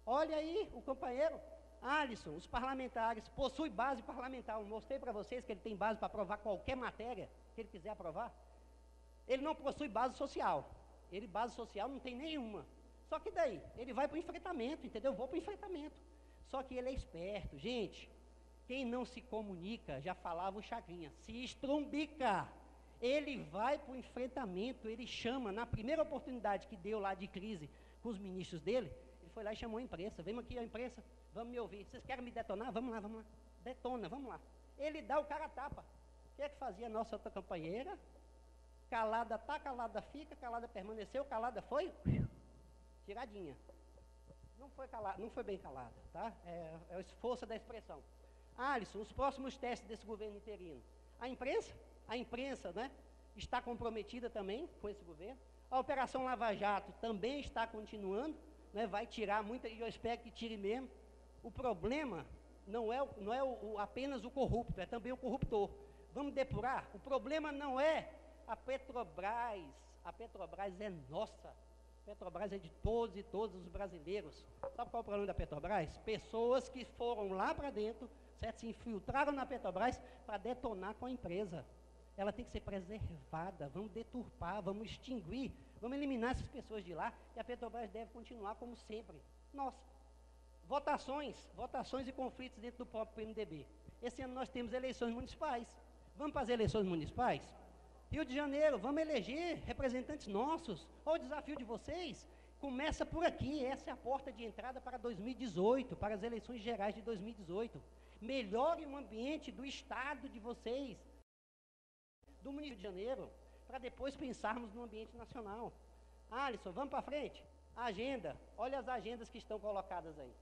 Olha aí o companheiro Alisson, os parlamentares, possui base parlamentar. Eu mostrei para vocês que ele tem base para aprovar qualquer matéria que ele quiser aprovar. Ele não possui base social. Ele, base social, não tem nenhuma. Só que daí, ele vai para o enfrentamento, entendeu? Eu vou para o enfrentamento. Só que ele é esperto. Gente, quem não se comunica, já falava o Chacrinha, se estrumbica. Ele vai para o enfrentamento, ele chama, na primeira oportunidade que deu lá de crise com os ministros dele, ele foi lá e chamou a imprensa. Vem aqui a imprensa, vamos me ouvir. Vocês querem me detonar? Vamos lá. Detona, vamos lá. Ele dá o cara a tapa. O que é que fazia a nossa outra companheira? Calada tá, calada fica, calada permaneceu, calada foi, tiradinha. Não foi calada, não foi bem calada, tá? É a força da expressão. Alisson, os próximos testes desse governo interino. A imprensa, né, está comprometida também com esse governo. A Operação Lava Jato também está continuando, né, vai tirar muita, e eu espero que tire mesmo. O problema não é apenas o corrupto, é também o corruptor. Vamos depurar? O problema não é a Petrobras é nossa. A Petrobras é de todos e todos os brasileiros. Sabe qual é o problema da Petrobras? Pessoas que foram lá para dentro, certo? Se infiltraram na Petrobras para detonar com a empresa. Ela tem que ser preservada, vamos deturpar, vamos extinguir, vamos eliminar essas pessoas de lá, e a Petrobras deve continuar como sempre. Nossa, votações e conflitos dentro do próprio PMDB. Esse ano nós temos eleições municipais. Vamos para as eleições municipais? Rio de Janeiro, vamos eleger representantes nossos. Olha o desafio de vocês. Começa por aqui, essa é a porta de entrada para 2018, para as eleições gerais de 2018. Melhore o ambiente do estado de vocês, do município de Janeiro, para depois pensarmos no ambiente nacional. Alisson, vamos para frente? Agenda, olha as agendas que estão colocadas aí.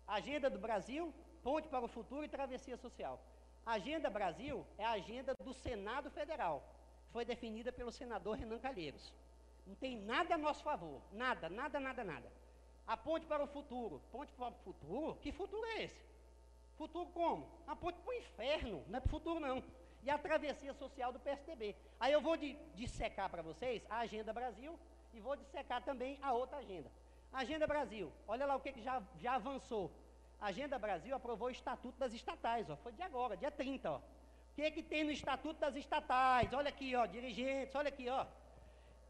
Agenda do Brasil, Ponte para o Futuro e Travessia Social. A Agenda Brasil é a agenda do Senado Federal, foi definida pelo senador Renan Calheiros. Não tem nada a nosso favor, nada. A Ponte para o Futuro, que futuro é esse? Futuro como? A ponte para o inferno, não é para o futuro não. E a travessia social do PSDB. Aí eu vou dissecar para vocês a Agenda Brasil e vou dissecar também a outra agenda. A Agenda Brasil, olha lá o que já avançou. A Agenda Brasil aprovou o Estatuto das Estatais, ó, foi de agora, dia 30. Ó. O que tem no Estatuto das Estatais? Olha aqui, ó, dirigentes, olha aqui, ó.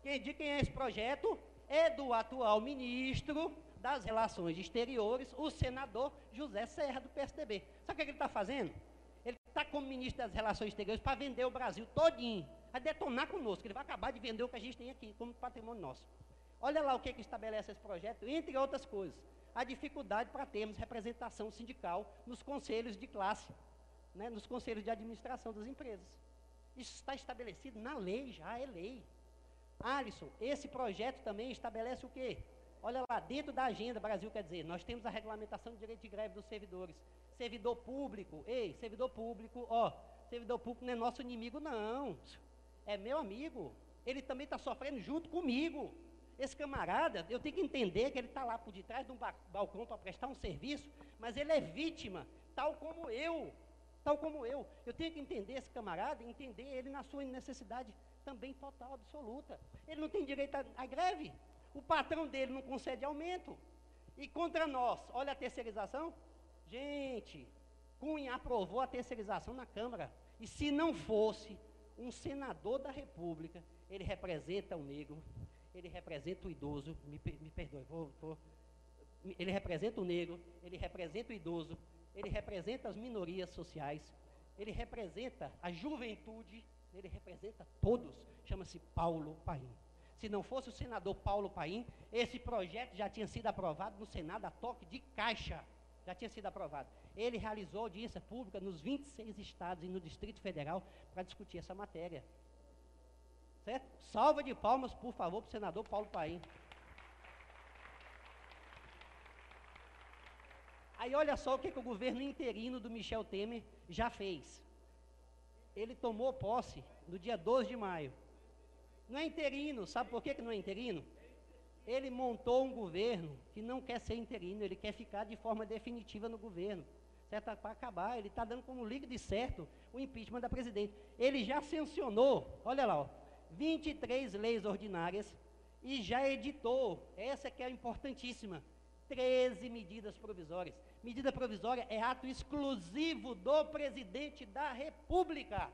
De quem é esse projeto? É do atual ministro das Relações Exteriores, o senador José Serra, do PSDB. Sabe o que ele está fazendo? Ele está como ministro das Relações Exteriores para vender o Brasil todinho, vai detonar conosco, ele vai acabar de vender o que a gente tem aqui como patrimônio nosso. Olha lá o que estabelece esse projeto, entre outras coisas. A dificuldade para termos representação sindical nos conselhos de classe, né, nos conselhos de administração das empresas. Isso está estabelecido na lei, já é lei. Alisson, esse projeto também estabelece o quê? Olha lá, dentro da agenda Brasil, quer dizer, nós temos a regulamentação do direito de greve dos servidores. Servidor público, servidor público não é nosso inimigo, não. É meu amigo. Ele também está sofrendo junto comigo. Esse camarada, eu tenho que entender que ele está lá por detrás de um balcão para prestar um serviço, mas ele é vítima, tal como eu. Eu tenho que entender esse camarada, entender ele na sua necessidade também total, absoluta. Ele não tem direito à greve. O patrão dele não concede aumento. E contra nós, olha a terceirização. Gente, Cunha aprovou a terceirização na Câmara. E se não fosse um senador da República, ele representa o negro, ele representa o idoso, me perdoe, ele representa o negro, ele representa o idoso, ele representa as minorias sociais, ele representa a juventude, ele representa todos, chama-se Paulo Paim. Se não fosse o senador Paulo Paim, esse projeto já tinha sido aprovado no Senado a toque de caixa, já tinha sido aprovado. Ele realizou audiência pública nos 26 estados e no Distrito Federal para discutir essa matéria. Certo? Salva de palmas, por favor, para o senador Paulo Paim. Aí olha só o que o governo interino do Michel Temer já fez. Ele tomou posse no dia 12 de maio. Não é interino, sabe por que não é interino? Ele montou um governo que não quer ser interino, ele quer ficar de forma definitiva no governo. Certo? Para acabar, ele está dando como líquido e certo o impeachment da presidente. Ele já sancionou, olha lá, 23 leis ordinárias e já editou, essa que é importantíssima, 13 medidas provisórias. Medida provisória é ato exclusivo do presidente da República.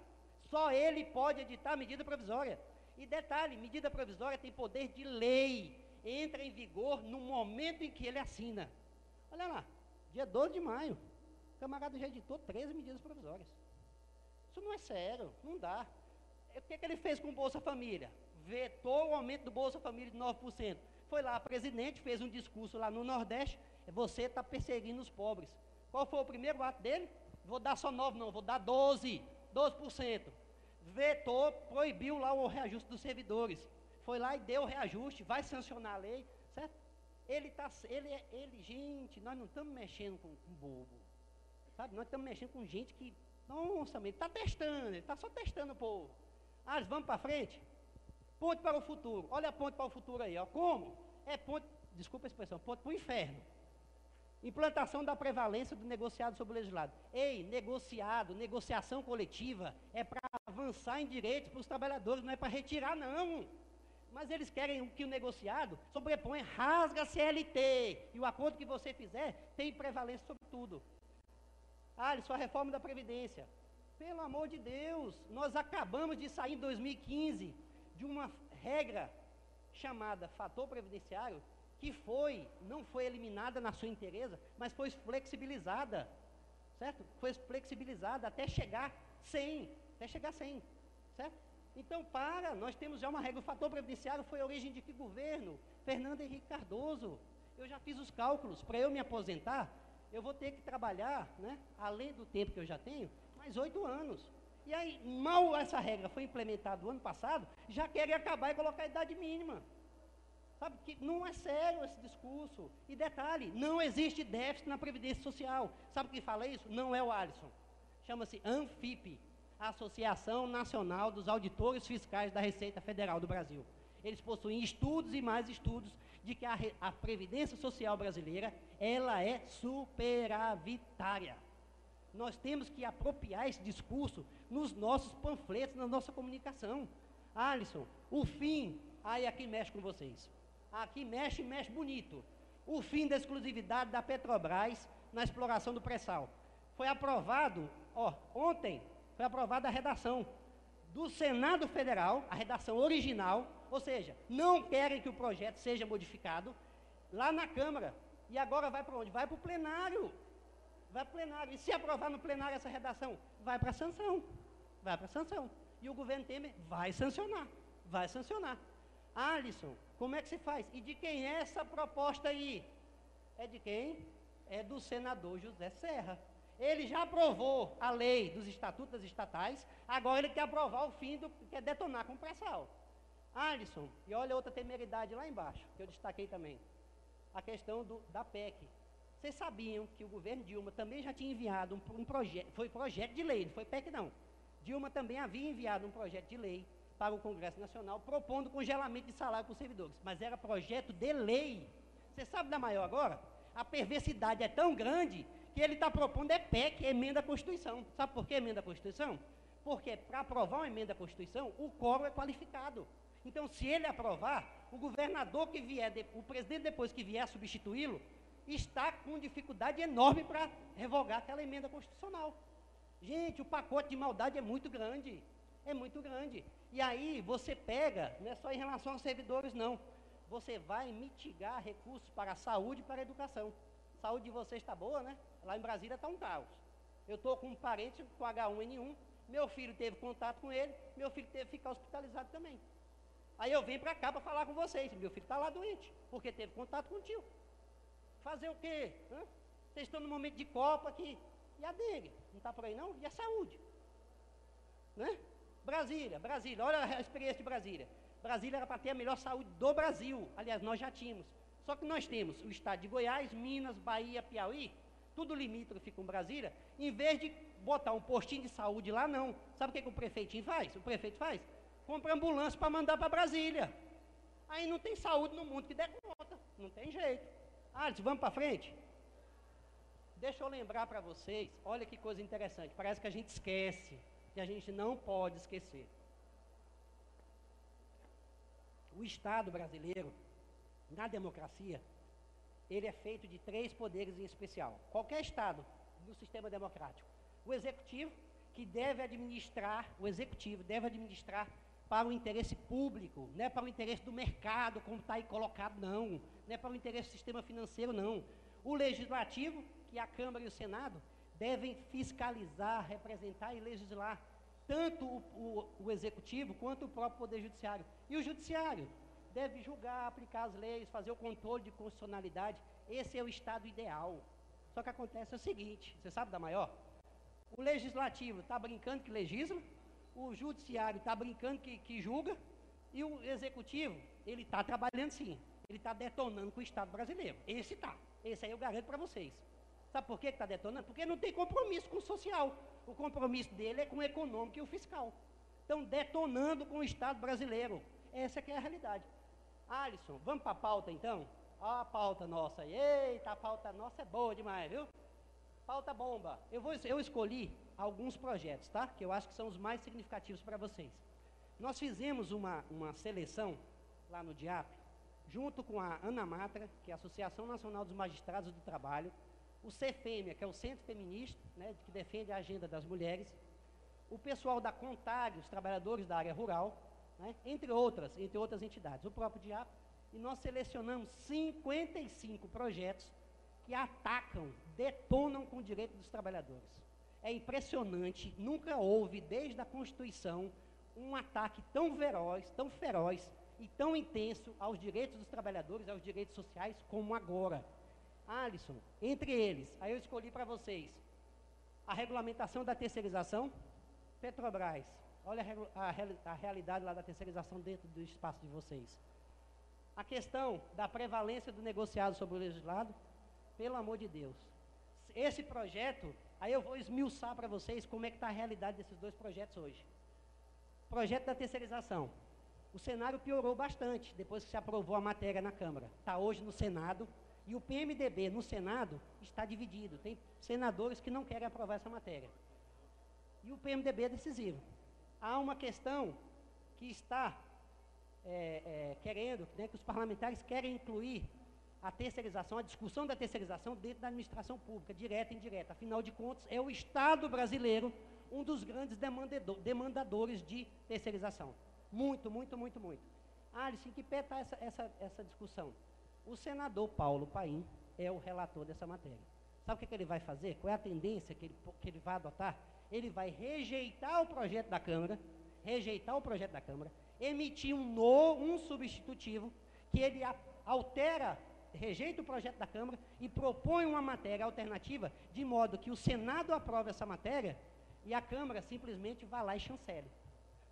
Só ele pode editar medida provisória. E detalhe, medida provisória tem poder de lei, entra em vigor no momento em que ele assina. Olha lá, dia 12 de maio, o camarada já editou 13 medidas provisórias. Isso não é sério, não dá. O que ele fez com o Bolsa Família? Vetou o aumento do Bolsa Família de 9%. Foi lá, a presidente fez um discurso lá no Nordeste, você está perseguindo os pobres. Qual foi o primeiro ato dele? Vou dar só 9 não, vou dar 12%. Vetou, proibiu lá o reajuste dos servidores. Foi lá e deu o reajuste, vai sancionar a lei, certo? Gente, nós não estamos mexendo com bobo, sabe? Nós estamos mexendo com gente que, nossa, ele está testando, ele está só testando o povo. Vamos para frente? Ponte para o futuro. Olha a ponte para o futuro aí, ó. Como? É ponte, desculpa a expressão, ponte para o inferno. Implantação da prevalência do negociado sobre o legislado. Negociação coletiva é para avançar em direitos para os trabalhadores, não é para retirar, não. Mas eles querem que o negociado sobreponha, rasga a CLT, e o acordo que você fizer tem prevalência sobre tudo. Alisson, a reforma da Previdência. Pelo amor de Deus, nós acabamos de sair em 2015 de uma regra chamada fator previdenciário, que não foi eliminada na sua inteireza, mas foi flexibilizada, certo? Foi flexibilizada até chegar 100, certo? Então, nós temos já uma regra, o fator previdenciário foi a origem de que governo? Fernando Henrique Cardoso. Eu já fiz os cálculos, para eu me aposentar, eu vou ter que trabalhar, né, além do tempo que eu já tenho, mais 8 anos. E aí, mal essa regra foi implementada no ano passado, já querem acabar e colocar a idade mínima. Sabe que não é sério esse discurso. E detalhe, não existe déficit na Previdência Social. Sabe quem fala isso? Não é o Alisson. Chama-se ANFIP, Associação Nacional dos Auditores Fiscais da Receita Federal do Brasil. Eles possuem estudos e mais estudos de que a Previdência Social brasileira, ela é superavitária. Nós temos que apropriar esse discurso nos nossos panfletos, na nossa comunicação. Alisson, o fim, aqui mexe com vocês. Aqui mexe bonito. O fim da exclusividade da Petrobras na exploração do pré-sal. Foi aprovado, ontem, foi aprovada a redação do Senado Federal, a redação original, ou seja, não querem que o projeto seja modificado, lá na Câmara. E agora vai para onde? Vai para o plenário. Vai para o plenário. E se aprovar no plenário essa redação, vai para a sanção. E o governo Temer vai sancionar. Alisson, como é que se faz? E de quem é essa proposta aí? É de quem? É do senador José Serra. Ele já aprovou a lei dos estatutos estatais, agora ele quer aprovar o fim do, quer detonar com o pré-sal. Alisson, e olha outra temeridade lá embaixo, que eu destaquei também, a questão da PEC. Vocês sabiam que o governo Dilma também já tinha enviado um projeto, foi projeto de lei, não foi PEC não. Dilma também havia enviado um projeto de lei para o Congresso Nacional, propondo congelamento de salário para os servidores, mas era projeto de lei. Você sabe da maior agora? A perversidade é tão grande que ele está propondo PEC, emenda à Constituição. Sabe por que emenda à Constituição? Porque para aprovar uma emenda à Constituição, o quórum é qualificado. Então, se ele aprovar, o governador que vier, o presidente depois que vier substituí-lo, está com dificuldade enorme para revogar aquela emenda constitucional. Gente, o pacote de maldade é muito grande. É muito grande. E aí você pega, não é só em relação aos servidores, não. Você vai mitigar recursos para a saúde e para a educação. A saúde de vocês está boa, né? Lá em Brasília está um caos. Eu estou com um parente com H1N1, meu filho teve contato com ele, meu filho teve que ficar hospitalizado também. Aí eu venho para cá para falar com vocês, meu filho está lá doente, porque teve contato com o tio. Fazer o quê? Hã? Vocês estão no momento de Copa aqui. E a dengue? Não está por aí não? E a saúde? Né? Brasília, olha a experiência de Brasília. Brasília era para ter a melhor saúde do Brasil. Aliás, nós já tínhamos. Só que nós temos o estado de Goiás, Minas, Bahia, Piauí, tudo limítrofe com Brasília. Em vez de botar um postinho de saúde lá, não. Sabe o que o prefeitinho faz? O prefeito faz? Compra ambulância para mandar para Brasília. Aí não tem saúde no mundo que dê conta. Não tem jeito. Alisson, vamos para frente? Deixa eu lembrar para vocês, olha que coisa interessante. Parece que a gente esquece. E a gente não pode esquecer. O Estado brasileiro, na democracia, ele é feito de 3 poderes em especial. Qualquer Estado no sistema democrático. O Executivo, que deve administrar, para o interesse público, não é para o interesse do mercado, como está aí colocado, não. Não é para o interesse do sistema financeiro, não. O Legislativo, que a Câmara e o Senado, devem fiscalizar, representar e legislar tanto o Executivo quanto o próprio Poder Judiciário. E o Judiciário deve julgar, aplicar as leis, fazer o controle de constitucionalidade. Esse é o Estado ideal. Só que acontece o seguinte, você sabe da maior? O Legislativo está brincando que legisla, o Judiciário está brincando que julga, e o Executivo, ele está trabalhando sim, ele está detonando com o Estado brasileiro. Esse aí eu garanto para vocês. Sabe por que está detonando? Porque não tem compromisso com o social. O compromisso dele é com o econômico e o fiscal. Estão detonando com o Estado brasileiro. Essa que é a realidade. Alisson, vamos para a pauta então? Ó, a pauta nossa aí. Eita, a pauta nossa é boa demais, viu? Pauta bomba. Eu escolhi alguns projetos, tá? Que eu acho que são os mais significativos para vocês. Nós fizemos uma seleção lá no DIAP, junto com a ANAMATRA, que é a Associação Nacional dos Magistrados do Trabalho, o CEFEMIA, que é o Centro Feminista, né, que defende a agenda das mulheres, o pessoal da CONTAG, os trabalhadores da área rural, né, entre outras entidades, o próprio DIAP, e nós selecionamos 55 projetos que atacam, detonam com o direito dos trabalhadores. É impressionante, nunca houve, desde a Constituição, um ataque tão feroz e tão intenso aos direitos dos trabalhadores, aos direitos sociais, como agora. Alisson, entre eles, aí eu escolhi para vocês a regulamentação da terceirização. Petrobras, olha a realidade lá da terceirização dentro do espaço de vocês. A questão da prevalência do negociado sobre o legislado, pelo amor de Deus. Esse projeto, aí eu vou esmiuçar para vocês como é que está a realidade desses 2 projetos hoje. Projeto da terceirização. O cenário piorou bastante depois que se aprovou a matéria na Câmara. Está hoje no Senado. E o PMDB no Senado está dividido. Tem senadores que não querem aprovar essa matéria. E o PMDB é decisivo. Há uma questão que está querendo, né, que os parlamentares querem incluir a terceirização, a discussão da terceirização dentro da administração pública, direta e indireta. Afinal de contas, é o Estado brasileiro um dos grandes demandadores de terceirização. Muito. Alisson, em que pé está essa discussão? O senador Paulo Paim é o relator dessa matéria. Sabe o que ele vai fazer? Qual é a tendência que ele vai adotar? Ele vai rejeitar o projeto da Câmara, emitir um substitutivo, que ele altera, rejeita o projeto da Câmara e propõe uma matéria alternativa, de modo que o Senado aprove essa matéria e a Câmara simplesmente vá lá e chancele.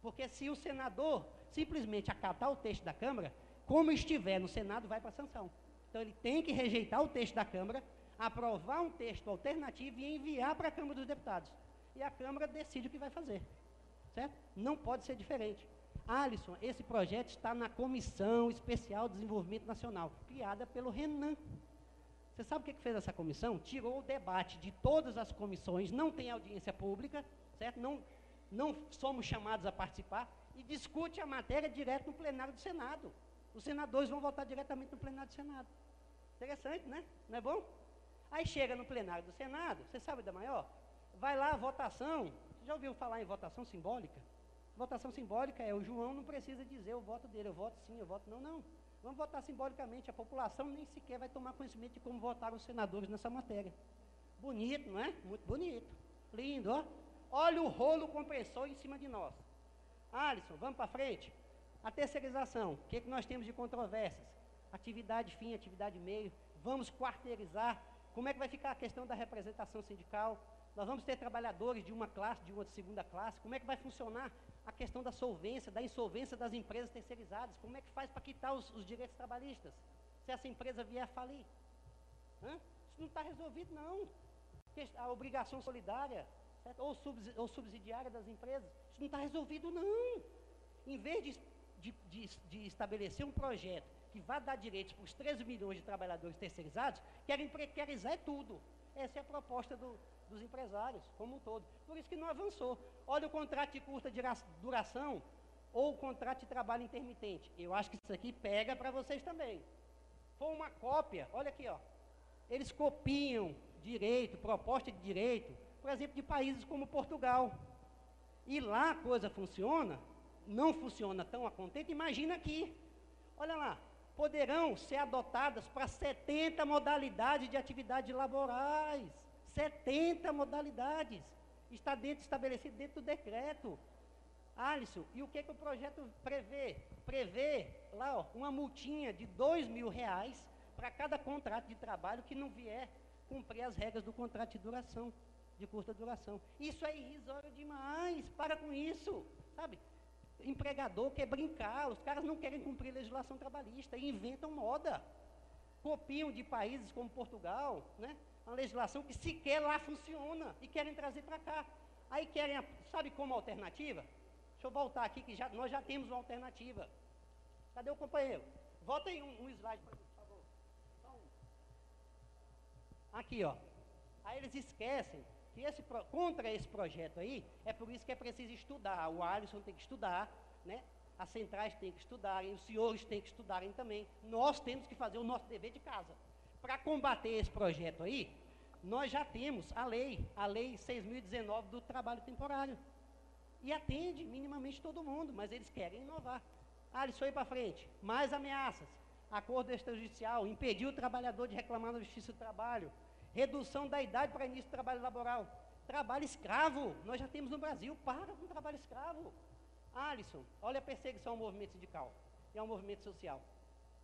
Porque se o senador simplesmente acatar o texto da Câmara, como estiver no Senado, vai para a sanção. Então ele tem que rejeitar o texto da Câmara, aprovar um texto alternativo e enviar para a Câmara dos Deputados. E a Câmara decide o que vai fazer. Certo? Não pode ser diferente. Alisson, esse projeto está na Comissão Especial de Desenvolvimento Nacional, criada pelo Renan. Você sabe o que fez essa comissão? Tirou o debate de todas as comissões, não tem audiência pública, certo? Não somos chamados a participar, e discute a matéria direto no plenário do Senado. Os senadores vão votar diretamente no plenário do Senado. Interessante, né? Não é bom? Aí chega no plenário do Senado, você sabe da maior? Vai lá a votação. Você já ouviu falar em votação simbólica? Votação simbólica é, o João não precisa dizer o voto dele, eu voto sim, eu voto não, não. Vamos votar simbolicamente, a população nem sequer vai tomar conhecimento de como votaram os senadores nessa matéria. Bonito, não é? Muito bonito. Lindo, ó. Olha o rolo compressor em cima de nós. Alisson, vamos para frente? A terceirização, o que nós temos de controvérsias? Atividade fim, atividade meio, vamos quarteirizar, como é que vai ficar a questão da representação sindical? Nós vamos ter trabalhadores de uma classe, de uma segunda classe, como é que vai funcionar a questão da solvência, da insolvência das empresas terceirizadas? Como é que faz para quitar os direitos trabalhistas, se essa empresa vier a falir? Isso não está resolvido, não. A obrigação solidária, certo? Ou subsidiária das empresas, isso não está resolvido, não. Em vez de estabelecer um projeto que vá dar direitos para os 13 milhões de trabalhadores terceirizados, querem precarizar tudo. Essa é a proposta dos empresários, como um todo. Por isso que não avançou. Olha o contrato de curta duração ou o contrato de trabalho intermitente. Eu acho que isso aqui pega para vocês também. Foi uma cópia, olha aqui, ó. Eles copiam direito, proposta de direito, por exemplo, de países como Portugal. E lá a coisa funciona, não funciona tão a contento, imagina aqui. Olha lá, poderão ser adotadas para 70 modalidades de atividades laborais. 70 modalidades. Está estabelecido dentro do decreto. Alisson, e o que o projeto prevê? Prevê lá, ó, uma multinha de R$2.000 para cada contrato de trabalho que não vier cumprir as regras do contrato de duração, de curta duração. Isso é irrisório demais, para com isso, sabe? Empregador quer brincar, os caras não querem cumprir legislação trabalhista e inventam moda. Copiam de países como Portugal, né? Uma legislação que sequer lá funciona e querem trazer para cá. Aí querem, sabe como alternativa? Deixa eu voltar aqui, que nós já temos uma alternativa. Cadê o companheiro? Volta aí um slide para mim, por favor. Só um. Aqui, ó. Aí eles esquecem que contra esse projeto aí, é por isso que é preciso estudar. O Alisson tem que estudar, né? As centrais têm que estudarem, os senhores têm que estudarem também. Nós temos que fazer o nosso dever de casa. Para combater esse projeto aí, nós já temos a lei 6.019 do trabalho temporário. E atende minimamente todo mundo, mas eles querem inovar. Alisson, aí para frente. Mais ameaças. Acordo extrajudicial, impedir o trabalhador de reclamar na Justiça do Trabalho. Redução da idade para início do trabalho laboral. Trabalho escravo, nós já temos no Brasil. Para com o trabalho escravo. Alisson, olha a perseguição ao movimento sindical e ao movimento social.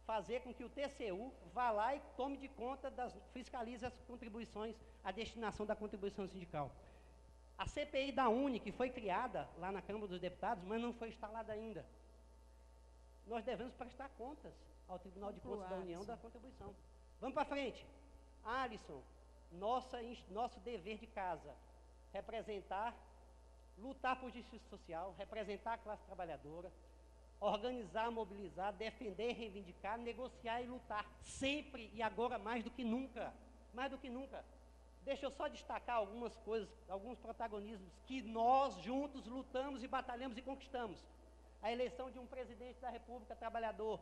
Fazer com que o TCU vá lá e tome de conta, fiscalize as contribuições, a destinação da contribuição sindical. A CPI da UNE, que foi criada lá na Câmara dos Deputados, mas não foi instalada ainda. Nós devemos prestar contas ao Tribunal de Contas da União da contribuição. Vamos para frente. Alisson, nosso dever de casa, representar, lutar por justiça social, representar a classe trabalhadora, organizar, mobilizar, defender, reivindicar, negociar e lutar, sempre e agora mais do que nunca, mais do que nunca. Deixa eu só destacar algumas coisas, alguns protagonismos que nós juntos lutamos e batalhamos e conquistamos. A eleição de um presidente da República trabalhador,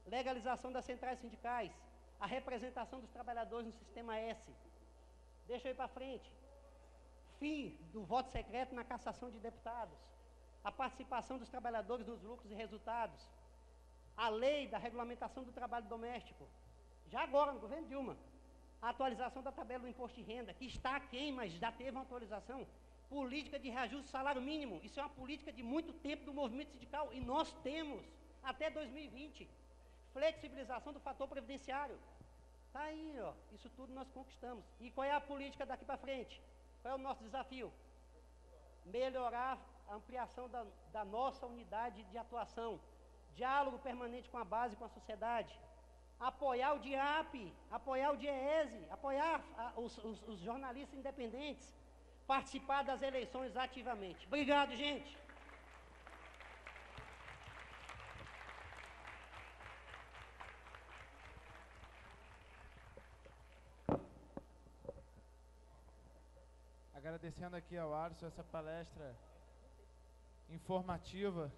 legalização das centrais sindicais, a representação dos trabalhadores no sistema S. Deixa eu ir para frente. Fim do voto secreto na cassação de deputados. A participação dos trabalhadores nos lucros e resultados. A lei da regulamentação do trabalho doméstico. Já agora, no governo Dilma. A atualização da tabela do imposto de renda, que está aquém, mas já teve uma atualização. política de reajuste do salário mínimo. Isso é uma política de muito tempo do movimento sindical e nós temos até 2020. Flexibilização do fator previdenciário. Está aí, ó. Isso tudo nós conquistamos. E qual é a política daqui para frente? Qual é o nosso desafio? Melhorar a ampliação da nossa unidade de atuação. Diálogo permanente com a base, com a sociedade. Apoiar o DIAP, apoiar o DIEESE, apoiar os jornalistas independentes. Participar das eleições ativamente. Obrigado, gente. Agradecendo aqui ao Alisson essa palestra informativa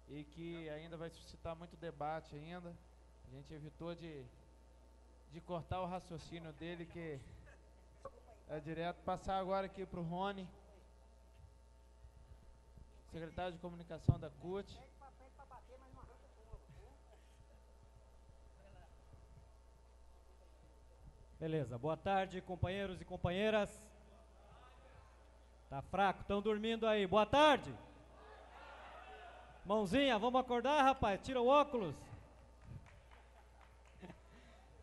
e que ainda vai suscitar muito debate ainda. A gente evitou de cortar o raciocínio dele, que é direto. Passar agora aqui para o Rony, secretário de comunicação da CUT. Beleza, boa tarde, companheiros e companheiras. Tá fraco, estão dormindo aí. Boa tarde. Mãozinha, vamos acordar, rapaz? Tira o óculos.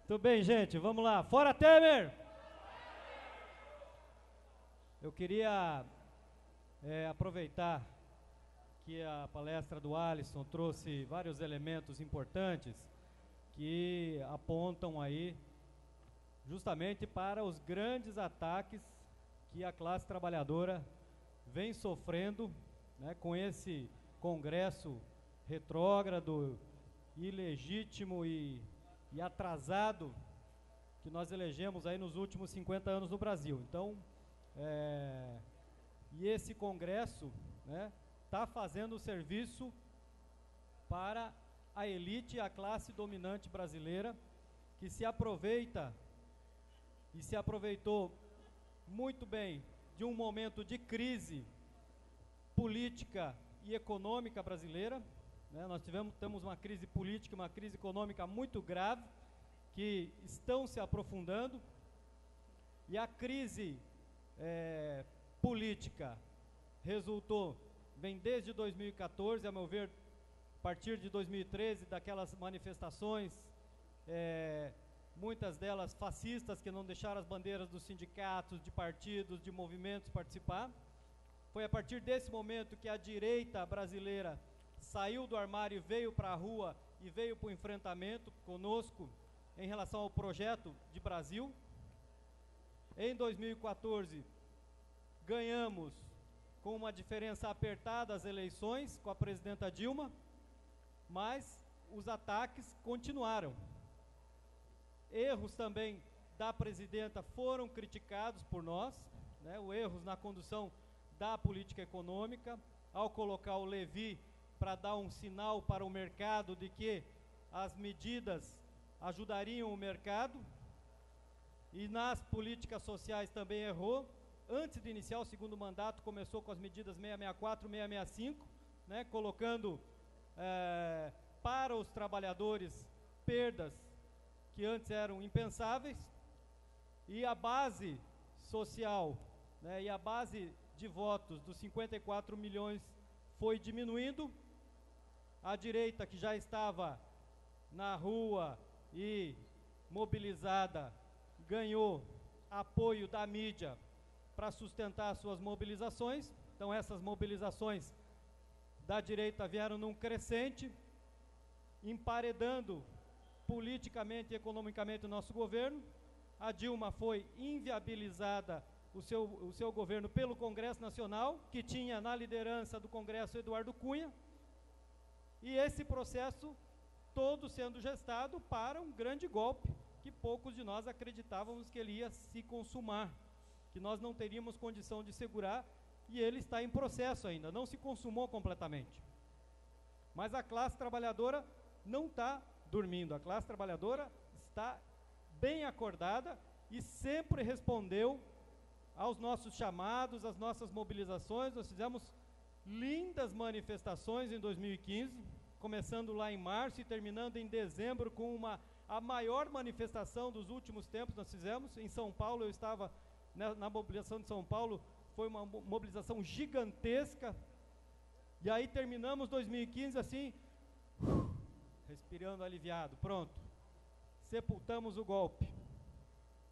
Tudo bem, gente, vamos lá. Fora Temer! Eu queria aproveitar que a palestra do Alisson trouxe vários elementos importantes que apontam aí justamente para os grandes ataques que a classe trabalhadora vem sofrendo, né, com esse Congresso retrógrado, ilegítimo e atrasado que nós elegemos aí nos últimos 50 anos no Brasil. Então, e esse Congresso, né, está fazendo o serviço para a elite e a classe dominante brasileira, que se aproveita e se aproveitou muito bem de um momento de crise política e econômica brasileira, né? Nós temos uma crise política, uma crise econômica muito grave, que estão se aprofundando, e a crise política vem desde 2014, a meu ver, a partir de 2013, daquelas manifestações, muitas delas fascistas, que não deixaram as bandeiras dos sindicatos, de partidos, de movimentos participar. Foi a partir desse momento que a direita brasileira saiu do armário e veio para a rua e veio para o enfrentamento conosco em relação ao projeto de Brasil. Em 2014, ganhamos com uma diferença apertada as eleições com a presidenta Dilma, mas os ataques continuaram. Erros também da presidenta foram criticados por nós, né, os erros na condução da política econômica, ao colocar o Levi para dar um sinal para o mercado de que as medidas ajudariam o mercado, e nas políticas sociais também errou. Antes de iniciar o segundo mandato, começou com as medidas 664, 665, né, colocando para os trabalhadores perdas que antes eram impensáveis, e a base social, né, e a base de votos dos 54 milhões foi diminuindo. A direita, que já estava na rua e mobilizada, ganhou apoio da mídia para sustentar suas mobilizações. Então essas mobilizações da direita vieram num crescente, emparedando politicamente e economicamente o nosso governo. A Dilma foi inviabilizada, o seu governo, pelo Congresso Nacional, que tinha na liderança do Congresso Eduardo Cunha, e esse processo todo sendo gestado para um grande golpe que poucos de nós acreditávamos que ele ia se consumar, que nós não teríamos condição de segurar, e ele está em processo ainda, não se consumou completamente. Mas a classe trabalhadora não está dormindo, a classe trabalhadora está bem acordada e sempre respondeu aos nossos chamados, às nossas mobilizações. Nós fizemos lindas manifestações em 2015, começando lá em março e terminando em dezembro com a maior manifestação dos últimos tempos. Nós fizemos em São Paulo, eu estava na mobilização de São Paulo, foi uma mobilização gigantesca. E aí terminamos 2015 assim, respirando aliviado, pronto. Sepultamos o golpe.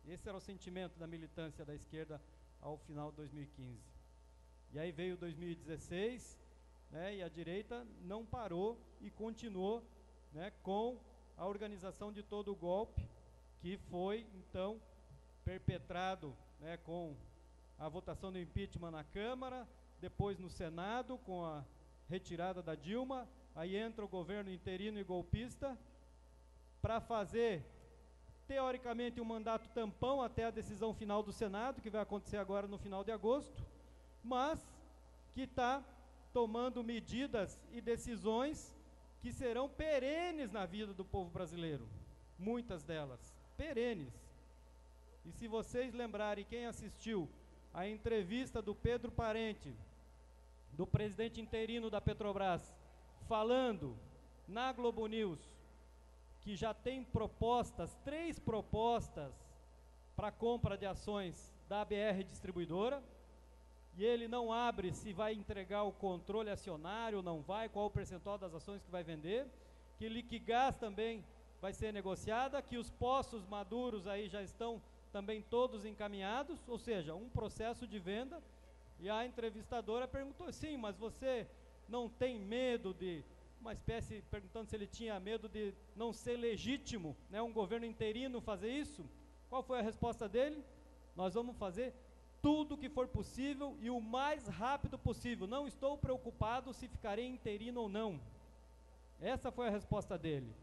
Esse era o sentimento da militância da esquerda ao final de 2015. E aí veio 2016, né, e a direita não parou e continuou, né, com a organização de todo o golpe, que foi, então, perpetrado, né, com a votação do impeachment na Câmara, depois no Senado, com a retirada da Dilma, aí entra o governo interino e golpista, para fazer, teoricamente, um mandato tampão até a decisão final do Senado, que vai acontecer agora no final de agosto, mas que está tomando medidas e decisões que serão perenes na vida do povo brasileiro, muitas delas, perenes. E se vocês lembrarem, quem assistiu a entrevista do Pedro Parente, do presidente interino da Petrobras, falando na Globo News, que já tem propostas, 3 propostas para compra de ações da ABR Distribuidora, e ele não abre se vai entregar o controle acionário, não vai, qual o percentual das ações que vai vender, que Liquigás também vai ser negociada, que os poços maduros aí já estão também todos encaminhados, ou seja, um processo de venda. E a entrevistadora perguntou, sim, mas você não tem medo de, uma espécie, perguntando se ele tinha medo de não ser legítimo, né, um governo interino fazer isso? Qual foi a resposta dele? Nós vamos fazer tudo o que for possível e o mais rápido possível. Não estou preocupado se ficarei interino ou não. Essa foi a resposta dele.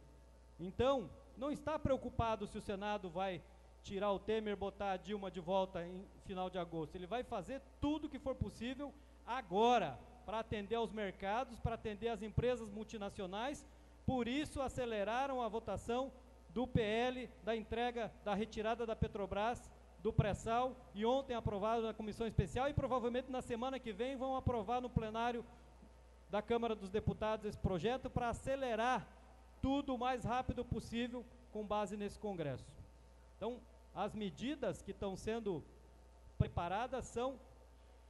Então, não está preocupado se o Senado vai tirar o Temer, botar a Dilma de volta em final de agosto. Ele vai fazer tudo o que for possível agora, para atender aos mercados, para atender às empresas multinacionais. Por isso aceleraram a votação do PL, da entrega, da retirada da Petrobras, do pré-sal, e ontem aprovado na comissão especial, e provavelmente na semana que vem vão aprovar no plenário da Câmara dos Deputados esse projeto, para acelerar tudo o mais rápido possível com base nesse Congresso. Então, as medidas que estão sendo preparadas são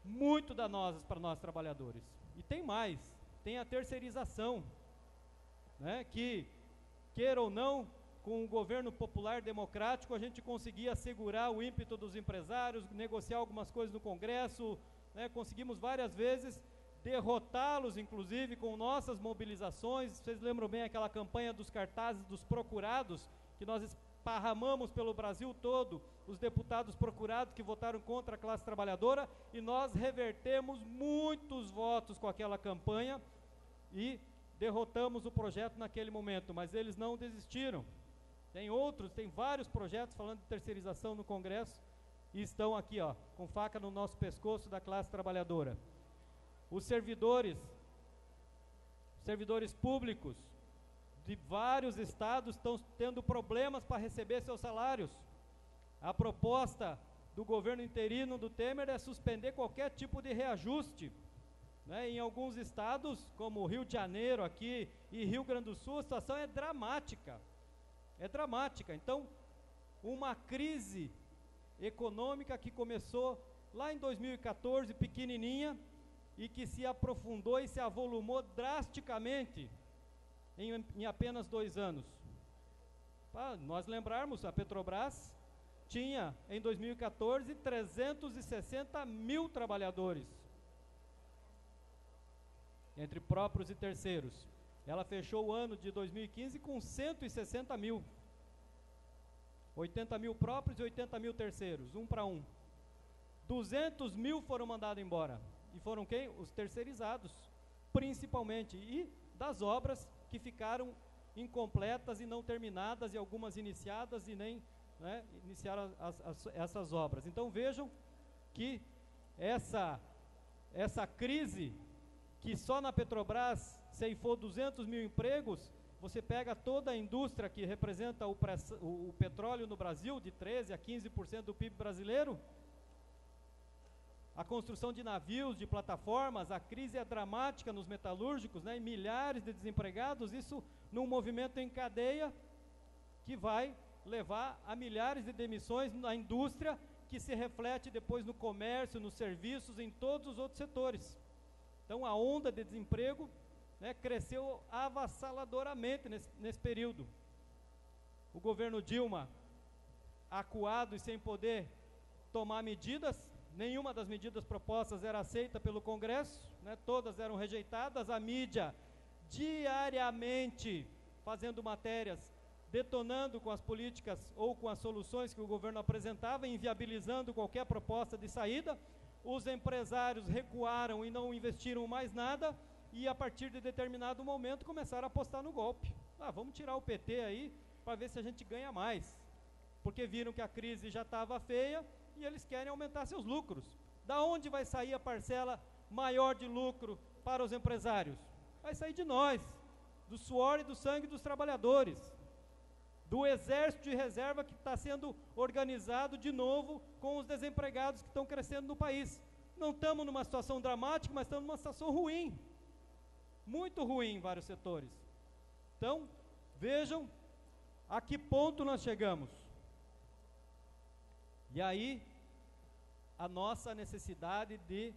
muito danosas para nós trabalhadores. E tem mais, tem a terceirização, né, que, queira ou não, com o governo popular democrático, a gente conseguia segurar o ímpeto dos empresários, negociar algumas coisas no Congresso, né, conseguimos várias vezes derrotá-los, inclusive, com nossas mobilizações. Vocês lembram bem aquela campanha dos cartazes dos procurados, que nós esparramamos pelo Brasil todo, os deputados procurados que votaram contra a classe trabalhadora, e nós revertemos muitos votos com aquela campanha e derrotamos o projeto naquele momento, mas eles não desistiram. Tem outros, tem vários projetos falando de terceirização no Congresso, e estão aqui, ó, com faca no nosso pescoço da classe trabalhadora. Os servidores públicos de vários estados estão tendo problemas para receber seus salários. A proposta do governo interino do Temer é suspender qualquer tipo de reajuste, né? Em alguns estados, como Rio de Janeiro aqui e Rio Grande do Sul, a situação é dramática. É dramática. Então, uma crise econômica que começou lá em 2014, pequenininha, e que se aprofundou e se avolumou drasticamente em apenas 2 anos. Para nós lembrarmos, a Petrobras tinha, em 2014, 360 mil trabalhadores, entre próprios e terceiros. Ela fechou o ano de 2015 com 160 mil. 80 mil próprios e 80 mil terceiros, 1 para 1. 200 mil foram mandados embora. E foram quem? Os terceirizados, principalmente. E das obras que ficaram incompletas e não terminadas, e algumas iniciadas e nem, né, iniciaram essas obras. Então vejam que essa crise, que só na Petrobras ceifou 200 mil empregos, você pega toda a indústria que representa o petróleo no Brasil, de 13% a 15% do PIB brasileiro, a construção de navios, de plataformas, a crise é dramática nos metalúrgicos, né, e milhares de desempregados, isso num movimento em cadeia que vai levar a milhares de demissões na indústria, que se reflete depois no comércio, nos serviços, em todos os outros setores. Então a onda de desemprego, né, cresceu avassaladoramente nesse período. O governo Dilma, acuado e sem poder tomar medidas, nenhuma das medidas propostas era aceita pelo Congresso, né, todas eram rejeitadas. A mídia diariamente fazendo matérias, detonando com as políticas ou com as soluções que o governo apresentava, inviabilizando qualquer proposta de saída. Os empresários recuaram e não investiram mais nada, e a partir de determinado momento começaram a apostar no golpe. Vamos tirar o PT aí para ver se a gente ganha mais, porque viram que a crise já estava feia e eles querem aumentar seus lucros. Da onde vai sair a parcela maior de lucro para os empresários? Vai sair de nós, do suor e do sangue dos trabalhadores, do exército de reserva que está sendo organizado de novo com os desempregados que estão crescendo no país. Não estamos numa situação dramática, mas estamos numa situação ruim, muito ruim em vários setores. Então, vejam a que ponto nós chegamos. E aí, a nossa necessidade de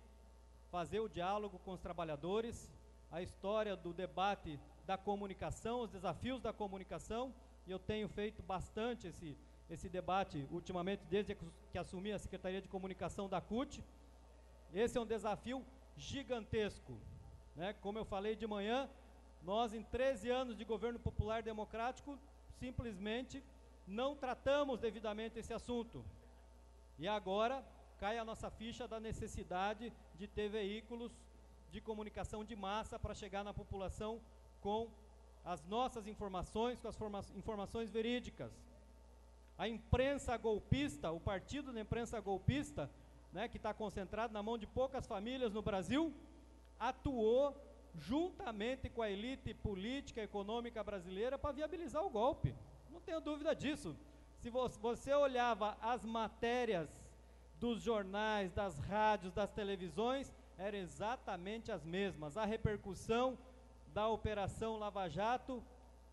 fazer o diálogo com os trabalhadores, a história do debate da comunicação, os desafios da comunicação, e eu tenho feito bastante esse debate ultimamente, desde que assumi a Secretaria de Comunicação da CUT. Esse é um desafio gigantesco, né? Como eu falei de manhã, nós em 13 anos de governo popular democrático, simplesmente não tratamos devidamente esse assunto. E agora cai a nossa ficha da necessidade de ter veículos de comunicação de massa para chegar na população com as nossas informações, com as informações verídicas. A imprensa golpista, o partido da imprensa golpista, né, que está concentrado na mão de poucas famílias no Brasil, atuou juntamente com a elite política e econômica brasileira para viabilizar o golpe. Não tenho dúvida disso. Se você olhava as matérias dos jornais, das rádios, das televisões, eram exatamente as mesmas. A repercussão da Operação Lava Jato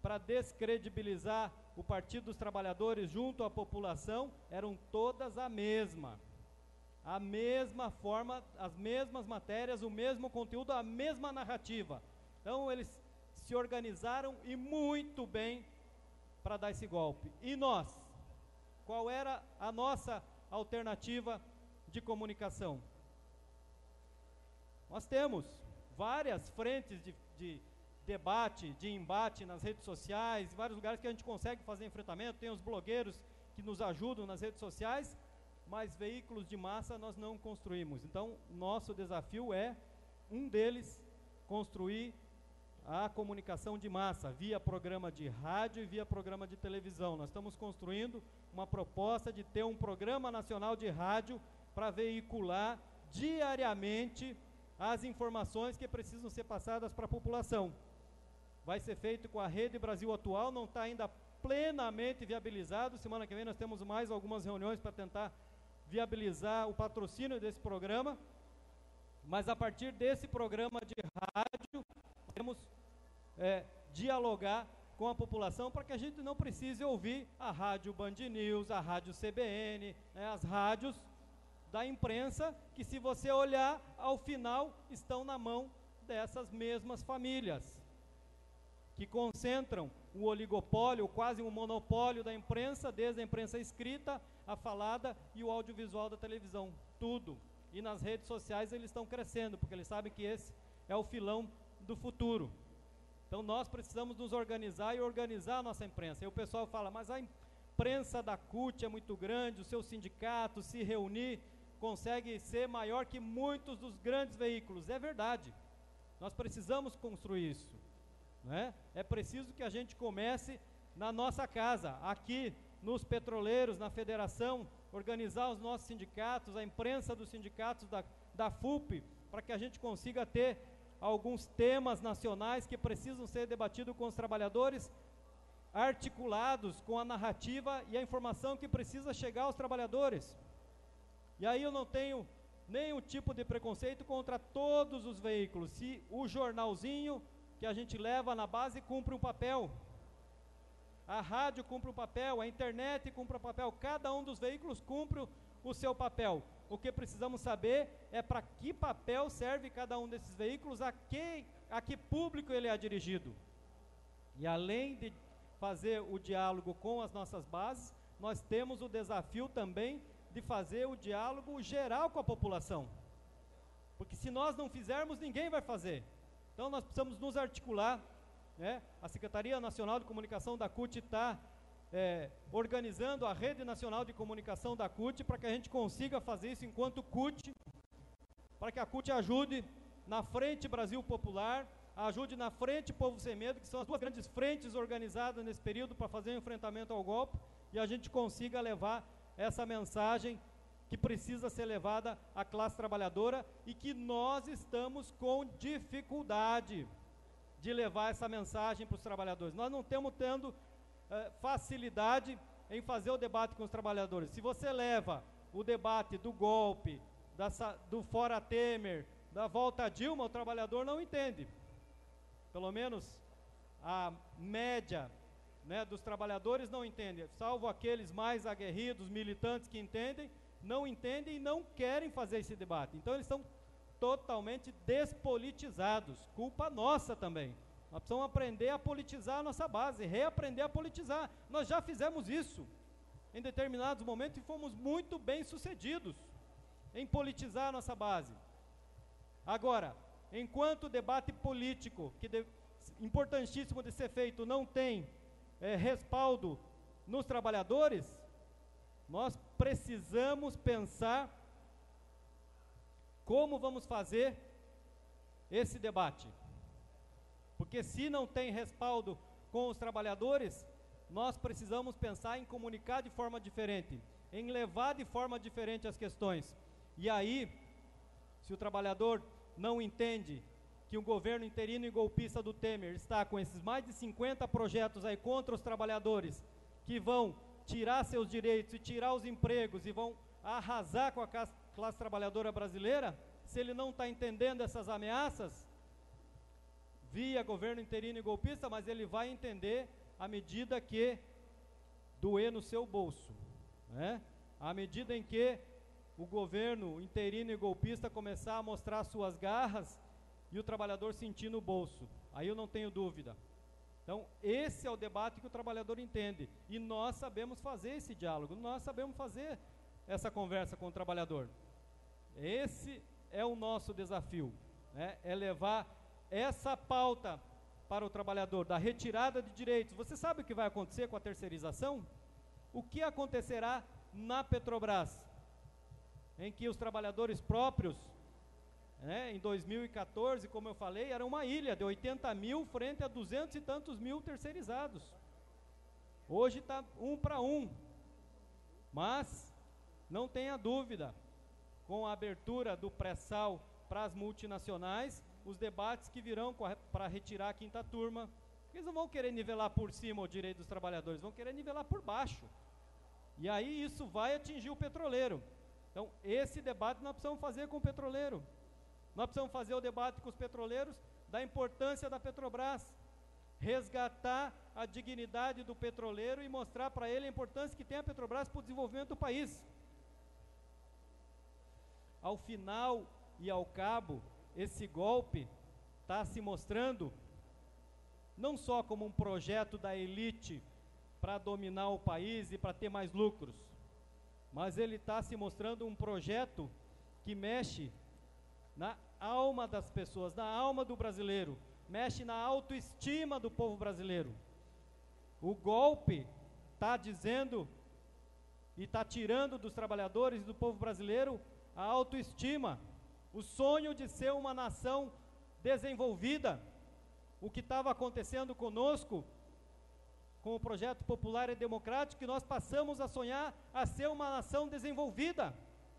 para descredibilizar o Partido dos Trabalhadores junto à população eram todas a mesma forma, as mesmas matérias, o mesmo conteúdo, a mesma narrativa. Então eles se organizaram e muito bem para dar esse golpe. E nós? Qual era a nossa alternativa de comunicação? Nós temos várias frentes de debate, de embate nas redes sociais, vários lugares que a gente consegue fazer enfrentamento. Tem os blogueiros que nos ajudam nas redes sociais, mas veículos de massa nós não construímos. Então, nosso desafio é, um deles, construir a comunicação de massa, via programa de rádio e via programa de televisão. Nós estamos construindo uma proposta de ter um programa nacional de rádio para veicular diariamente as informações que precisam ser passadas para a população. Vai ser feito com a Rede Brasil Atual, não está ainda plenamente viabilizado. Semana que vem nós temos mais algumas reuniões para tentar viabilizar o patrocínio desse programa, mas a partir desse programa de rádio, temos dialogar com a população para que a gente não precise ouvir a rádio Band News, a rádio CBN, né, as rádios da imprensa, que se você olhar, ao final, estão na mão dessas mesmas famílias, que concentram o oligopólio, quase um monopólio da imprensa, desde a imprensa escrita, a falada e o audiovisual da televisão, tudo. E nas redes sociais eles estão crescendo, porque eles sabem que esse é o filão do futuro. Então nós precisamos nos organizar e organizar a nossa imprensa. E o pessoal fala, mas a imprensa da CUT é muito grande, o seu sindicato se reunir, consegue ser maior que muitos dos grandes veículos. É verdade, nós precisamos construir isso, né? É preciso que a gente comece na nossa casa, aqui nos petroleiros, na federação, organizar os nossos sindicatos, a imprensa dos sindicatos da FUP, para que a gente consiga ter alguns temas nacionais que precisam ser debatidos com os trabalhadores, articulados com a narrativa e a informação que precisa chegar aos trabalhadores. E aí eu não tenho nenhum tipo de preconceito contra todos os veículos. Se o jornalzinho que a gente leva na base cumpre um papel, a rádio cumpre um papel, a internet cumpre um papel, cada um dos veículos cumpre o seu papel. O que precisamos saber é para que papel serve cada um desses veículos, a que público ele é dirigido. E além de fazer o diálogo com as nossas bases, nós temos o desafio também de fazer o diálogo geral com a população. Porque se nós não fizermos, ninguém vai fazer. Então nós precisamos nos articular, né? A Secretaria Nacional de Comunicação da CUT está organizando a Rede Nacional de Comunicação da CUT para que a gente consiga fazer isso enquanto CUT, para que a CUT ajude na Frente Brasil Popular, ajude na Frente Povo Sem Medo, que são as duas grandes frentes organizadas nesse período para fazer o enfrentamento ao golpe, e a gente consiga levar essa mensagem que precisa ser levada à classe trabalhadora e que nós estamos com dificuldade de levar essa mensagem para os trabalhadores. Nós não estamos tendo facilidade em fazer o debate com os trabalhadores. Se você leva o debate do golpe, do fora Temer, da volta a Dilma, o trabalhador não entende. Pelo menos a média, né, dos trabalhadores não entende, salvo aqueles mais aguerridos, militantes que entendem, não entendem e não querem fazer esse debate. Então eles estão totalmente despolitizados, culpa nossa também. Nós precisamos aprender a politizar a nossa base, reaprender a politizar. Nós já fizemos isso em determinados momentos e fomos muito bem sucedidos em politizar a nossa base. Agora, enquanto o debate político, importantíssimo de ser feito, não tem respaldo nos trabalhadores, nós precisamos pensar como vamos fazer esse debate. Porque se não tem respaldo com os trabalhadores, nós precisamos pensar em comunicar de forma diferente, em levar de forma diferente as questões. E aí, se o trabalhador não entende que o governo interino e golpista do Temer está com esses mais de 50 projetos aí contra os trabalhadores, que vão tirar seus direitos e tirar os empregos e vão arrasar com a classe trabalhadora brasileira, se ele não está entendendo essas ameaças, via governo interino e golpista, mas ele vai entender à medida que doer no seu bolso, né? À medida em que o governo interino e golpista começar a mostrar suas garras e o trabalhador sentir no bolso, aí eu não tenho dúvida. Então esse é o debate que o trabalhador entende, e nós sabemos fazer esse diálogo, nós sabemos fazer essa conversa com o trabalhador. Esse é o nosso desafio, né? É levar essa pauta para o trabalhador, da retirada de direitos. Você sabe o que vai acontecer com a terceirização? O que acontecerá na Petrobras, em que os trabalhadores próprios, né, em 2014, como eu falei, era uma ilha de 80 mil frente a 200 e tantos mil terceirizados. Hoje está 1 para 1, mas não tenha dúvida, com a abertura do pré-sal para as multinacionais, os debates que virão para retirar a quinta turma, eles não vão querer nivelar por cima o direito dos trabalhadores, vão querer nivelar por baixo. E aí isso vai atingir o petroleiro. Então esse debate nós precisamos fazer com o petroleiro. Nós precisamos fazer o debate com os petroleiros da importância da Petrobras, resgatar a dignidade do petroleiro e mostrar para ele a importância que tem a Petrobras para o desenvolvimento do país. Ao final e ao cabo, esse golpe está se mostrando não só como um projeto da elite para dominar o país e para ter mais lucros, mas ele está se mostrando um projeto que mexe na alma das pessoas, na alma do brasileiro, mexe na autoestima do povo brasileiro. O golpe está dizendo e está tirando dos trabalhadores e do povo brasileiro a autoestima, o sonho de ser uma nação desenvolvida. O que estava acontecendo conosco, com o projeto popular e democrático, que nós passamos a sonhar a ser uma nação desenvolvida.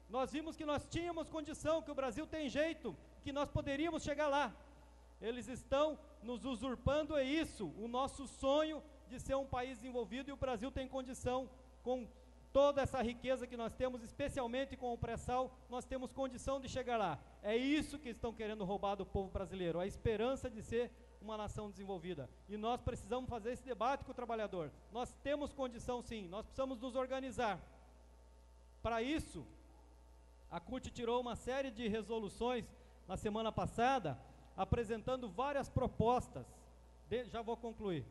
Nós vimos que nós tínhamos condição, que o Brasil tem jeito, que nós poderíamos chegar lá. Eles estão nos usurpando, é isso, o nosso sonho de ser um país desenvolvido, e o Brasil tem condição, com toda essa riqueza que nós temos, especialmente com o pré-sal, nós temos condição de chegar lá. É isso que estão querendo roubar do povo brasileiro, a esperança de ser uma nação desenvolvida. E nós precisamos fazer esse debate com o trabalhador. Nós temos condição sim, nós precisamos nos organizar. Para isso, A CUT tirou uma série de resoluções na semana passada, apresentando várias propostas. Já vou concluir.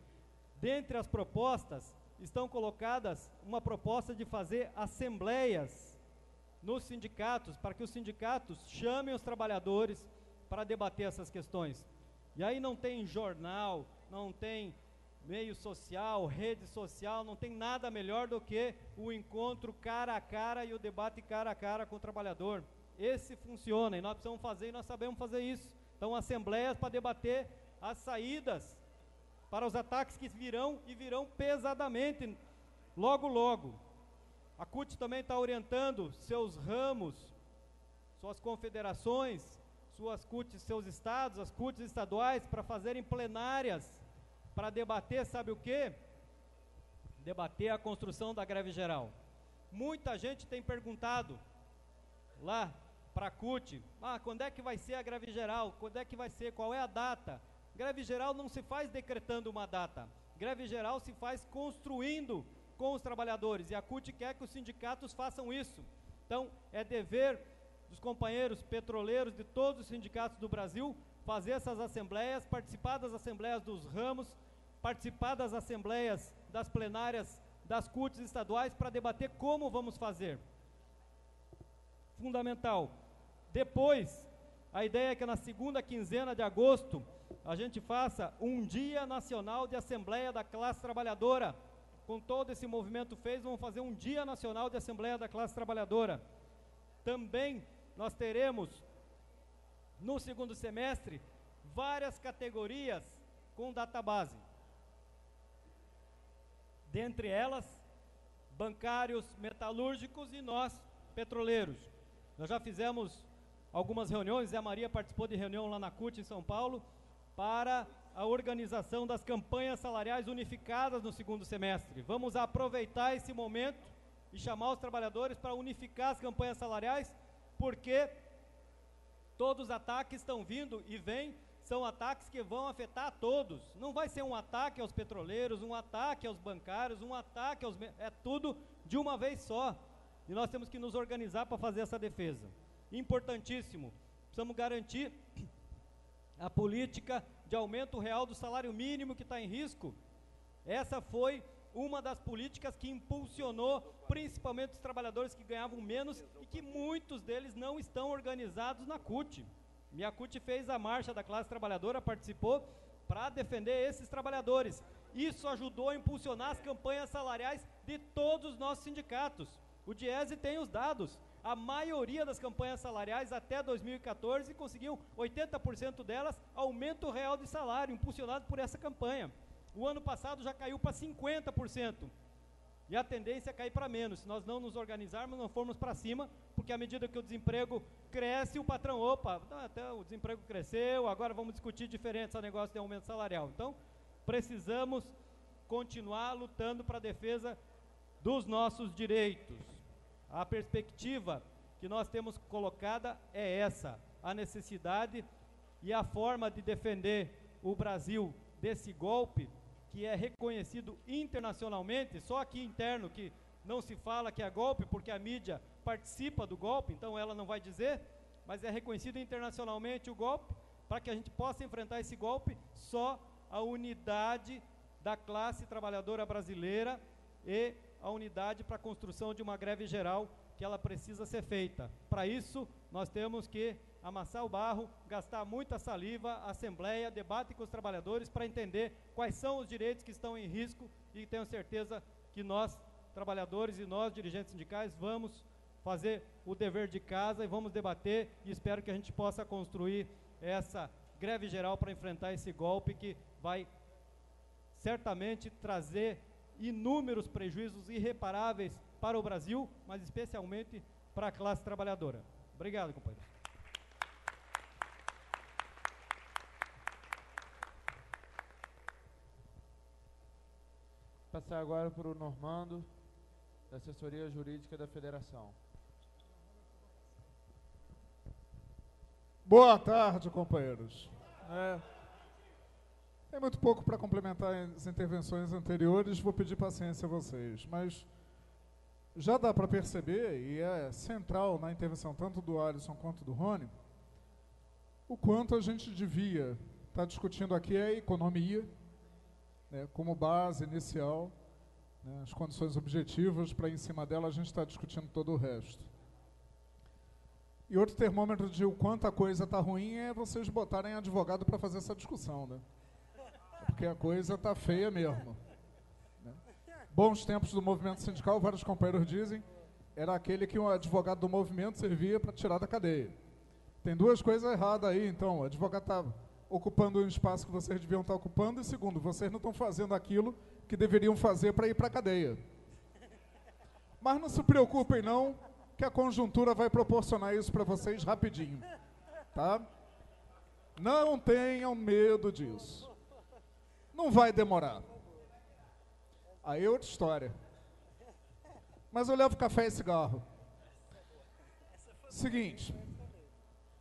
Dentre as propostas, estão colocadas uma proposta de fazer assembleias nos sindicatos, para que os sindicatos chamem os trabalhadores para debater essas questões. E aí não tem jornal, não tem meio social, rede social, não tem nada melhor do que o encontro cara a cara e o debate cara a cara com o trabalhador. Esse funciona e nós precisamos fazer e nós sabemos fazer isso. Então, assembleias para debater as saídas para os ataques que virão e virão pesadamente, logo logo. A CUT também está orientando seus ramos, suas confederações, suas CUTs, seus estados, as CUTs estaduais, para fazerem plenárias, para debater, sabe o quê? Debater a construção da greve geral. Muita gente tem perguntado lá para a CUT, quando é que vai ser a greve geral? Quando é que vai ser? Qual é a data? Greve geral não se faz decretando uma data. Greve geral se faz construindo com os trabalhadores, e a CUT quer que os sindicatos façam isso. Então, é dever dos companheiros petroleiros de todos os sindicatos do Brasil fazer essas assembleias, participar das assembleias dos ramos, participar das assembleias das plenárias das CUTs estaduais para debater como vamos fazer. Fundamental. Depois, a ideia é que na segunda quinzena de agosto a gente faça um Dia Nacional de Assembleia da Classe Trabalhadora. Com todo esse movimento vamos fazer um Dia Nacional de Assembleia da Classe Trabalhadora. Também nós teremos, no segundo semestre, várias categorias com database. Dentre elas, bancários, metalúrgicos e nós, petroleiros. Nós já fizemos algumas reuniões, Zé Maria participou de reunião lá na CUT em São Paulo, para a organização das campanhas salariais unificadas no segundo semestre. Vamos aproveitar esse momento e chamar os trabalhadores para unificar as campanhas salariais, porque todos os ataques estão vindo e vêm, são ataques que vão afetar a todos. Não vai ser um ataque aos petroleiros, um ataque aos bancários, um ataque aos... É tudo de uma vez só. E nós temos que nos organizar para fazer essa defesa. Importantíssimo, precisamos garantir a política de aumento real do salário mínimo que está em risco. Essa foi uma das políticas que impulsionou principalmente os trabalhadores que ganhavam menos e que muitos deles não estão organizados na CUT. Minha CUT fez a marcha da classe trabalhadora, participou para defender esses trabalhadores. Isso ajudou a impulsionar as campanhas salariais de todos os nossos sindicatos. O Diese tem os dados. A maioria das campanhas salariais até 2014 conseguiu 80% delas aumento real de salário, impulsionado por essa campanha. O ano passado já caiu para 50%. E a tendência é cair para menos. Se nós não nos organizarmos, não formos para cima, porque à medida que o desemprego cresce, o patrão, até o desemprego cresceu, agora vamos discutir diferente esse negócio de aumento salarial. Então, precisamos continuar lutando para a defesa dos nossos direitos. A perspectiva que nós temos colocada é essa, a necessidade e a forma de defender o Brasil desse golpe, que é reconhecido internacionalmente, só aqui interno que não se fala que é golpe, porque a mídia participa do golpe, então ela não vai dizer, mas é reconhecido internacionalmente o golpe, para que a gente possa enfrentar esse golpe, só a unidade da classe trabalhadora brasileira e a unidade para a construção de uma greve geral que ela precisa ser feita. Para isso, nós temos que amassar o barro, gastar muita saliva, assembleia, debate com os trabalhadores para entender quais são os direitos que estão em risco e tenho certeza que nós, trabalhadores e nós, dirigentes sindicais, vamos fazer o dever de casa e vamos debater e espero que a gente possa construir essa greve geral para enfrentar esse golpe que vai certamente trazer inúmeros prejuízos irreparáveis para o Brasil, mas especialmente para a classe trabalhadora. Obrigado, companheiro. Passar agora para o Normando, da Assessoria Jurídica da Federação. Boa tarde, companheiros. Tem muito pouco para complementar as intervenções anteriores, vou pedir paciência a vocês, mas já dá para perceber, e é central na intervenção tanto do Alisson quanto do Rony, o quanto a gente devia estar discutindo aqui a economia, né, como base inicial, né, as condições objetivas, para em cima dela a gente estar discutindo todo o resto. E outro termômetro de o quanto a coisa está ruim é vocês botarem advogado para fazer essa discussão, né? Porque a coisa está feia mesmo. Né? Bons tempos do movimento sindical, vários companheiros dizem, era aquele que um advogado do movimento servia para tirar da cadeia. Tem duas coisas erradas aí, então. O advogado está ocupando um espaço que vocês deviam estar ocupando, e segundo, vocês não estão fazendo aquilo que deveriam fazer para ir para a cadeia. Mas não se preocupem não, que a conjuntura vai proporcionar isso para vocês rapidinho, tá? Não tenham medo disso. Não vai demorar. Aí é outra história. Mas eu levo café e cigarro. Seguinte,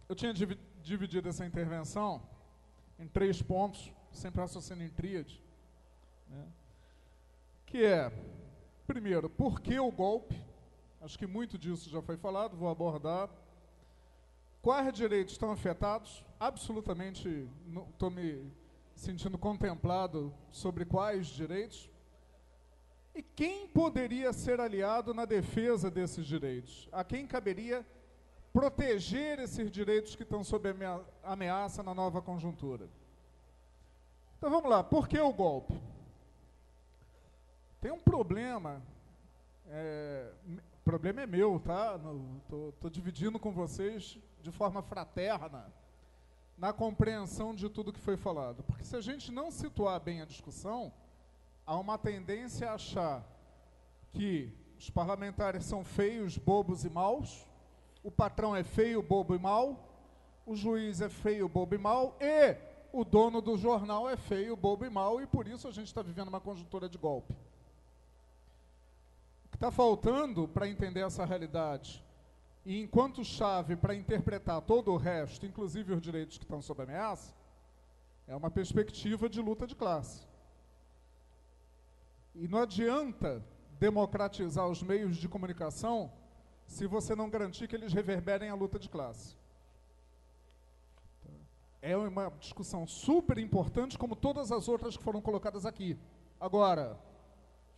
eu tinha dividido essa intervenção em 3 pontos, sempre raciocínio em tríade, né? Que é, primeiro, por que o golpe? Acho que muito disso já foi falado, vou abordar. Quais direitos estão afetados? Absolutamente, estou me sentindo contemplado sobre quais direitos. E quem poderia ser aliado na defesa desses direitos? A quem caberia proteger esses direitos que estão sob ameaça na nova conjuntura? Então vamos lá, por que o golpe? Tem um problema, o problema é meu, tá? Estou dividindo com vocês de forma fraterna na compreensão de tudo que foi falado. Porque se a gente não situar bem a discussão, há uma tendência a achar que os parlamentares são feios, bobos e maus, o patrão é feio, bobo e mau, o juiz é feio, bobo e mau, e o dono do jornal é feio, bobo e mau, e por isso a gente está vivendo uma conjuntura de golpe. O que está faltando para entender essa realidade, e enquanto chave para interpretar todo o resto, inclusive os direitos que estão sob ameaça, é uma perspectiva de luta de classe. E não adianta democratizar os meios de comunicação se você não garantir que eles reverberem a luta de classe. É uma discussão super importante, como todas as outras que foram colocadas aqui. Agora,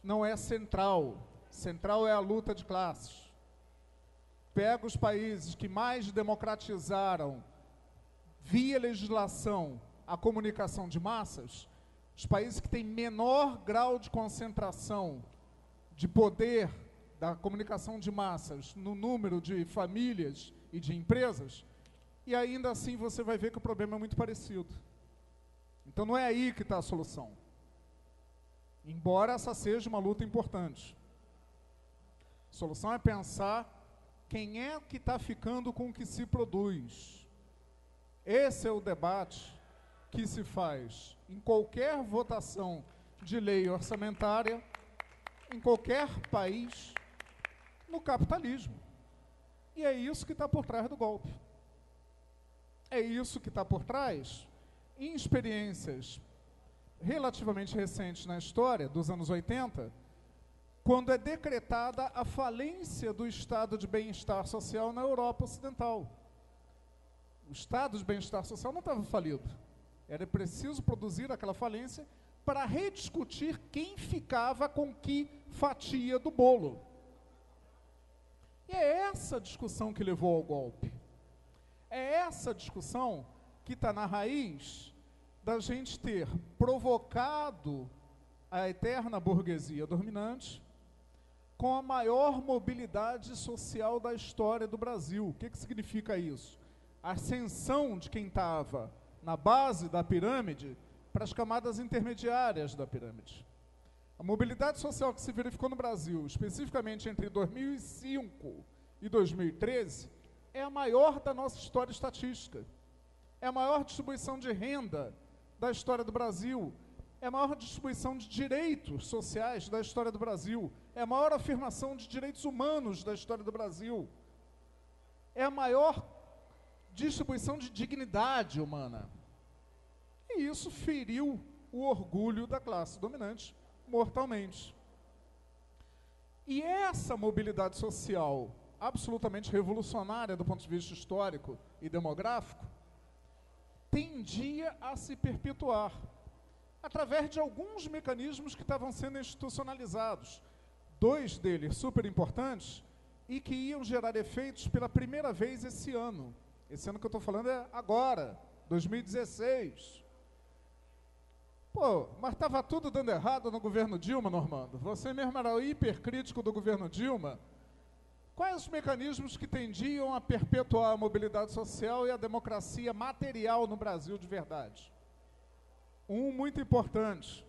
não é central. Central é a luta de classes. Pega os países que mais democratizaram, via legislação, a comunicação de massas, os países que têm menor grau de concentração de poder da comunicação de massas no número de famílias e de empresas, e ainda assim você vai ver que o problema é muito parecido. Então não é aí que está a solução. Embora essa seja uma luta importante. A solução é pensar quem é que está ficando com o que se produz. Esse é o debate que se faz em qualquer votação de lei orçamentária, em qualquer país, no capitalismo. E é isso que está por trás do golpe. É isso que está por trás, em experiências relativamente recentes na história, dos anos 80, quando é decretada a falência do estado de bem-estar social na Europa Ocidental. O estado de bem-estar social não estava falido. Era preciso produzir aquela falência para rediscutir quem ficava com que fatia do bolo. E é essa discussão que levou ao golpe. É essa discussão que está na raiz da gente ter provocado a eterna burguesia dominante com a maior mobilidade social da história do Brasil. O que significa isso? A ascensão de quem estava na base da pirâmide para as camadas intermediárias da pirâmide. A mobilidade social que se verificou no Brasil, especificamente entre 2005 e 2013, é a maior da nossa história estatística. É a maior distribuição de renda da história do Brasil. É a maior distribuição de direitos sociais da história do Brasil. É a maior afirmação de direitos humanos da história do Brasil. É a maior distribuição de dignidade humana. E isso feriu o orgulho da classe dominante mortalmente. E essa mobilidade social, absolutamente revolucionária do ponto de vista histórico e demográfico, tendia a se perpetuar através de alguns mecanismos que estavam sendo institucionalizados. 2 deles super importantes e que iam gerar efeitos pela primeira vez esse ano. Esse ano que eu estou falando é agora, 2016. Pô, mas estava tudo dando errado no governo Dilma, Normando. Você mesmo era o hipercrítico do governo Dilma. Quais os mecanismos que tendiam a perpetuar a mobilidade social e a democracia material no Brasil de verdade? Um muito importante,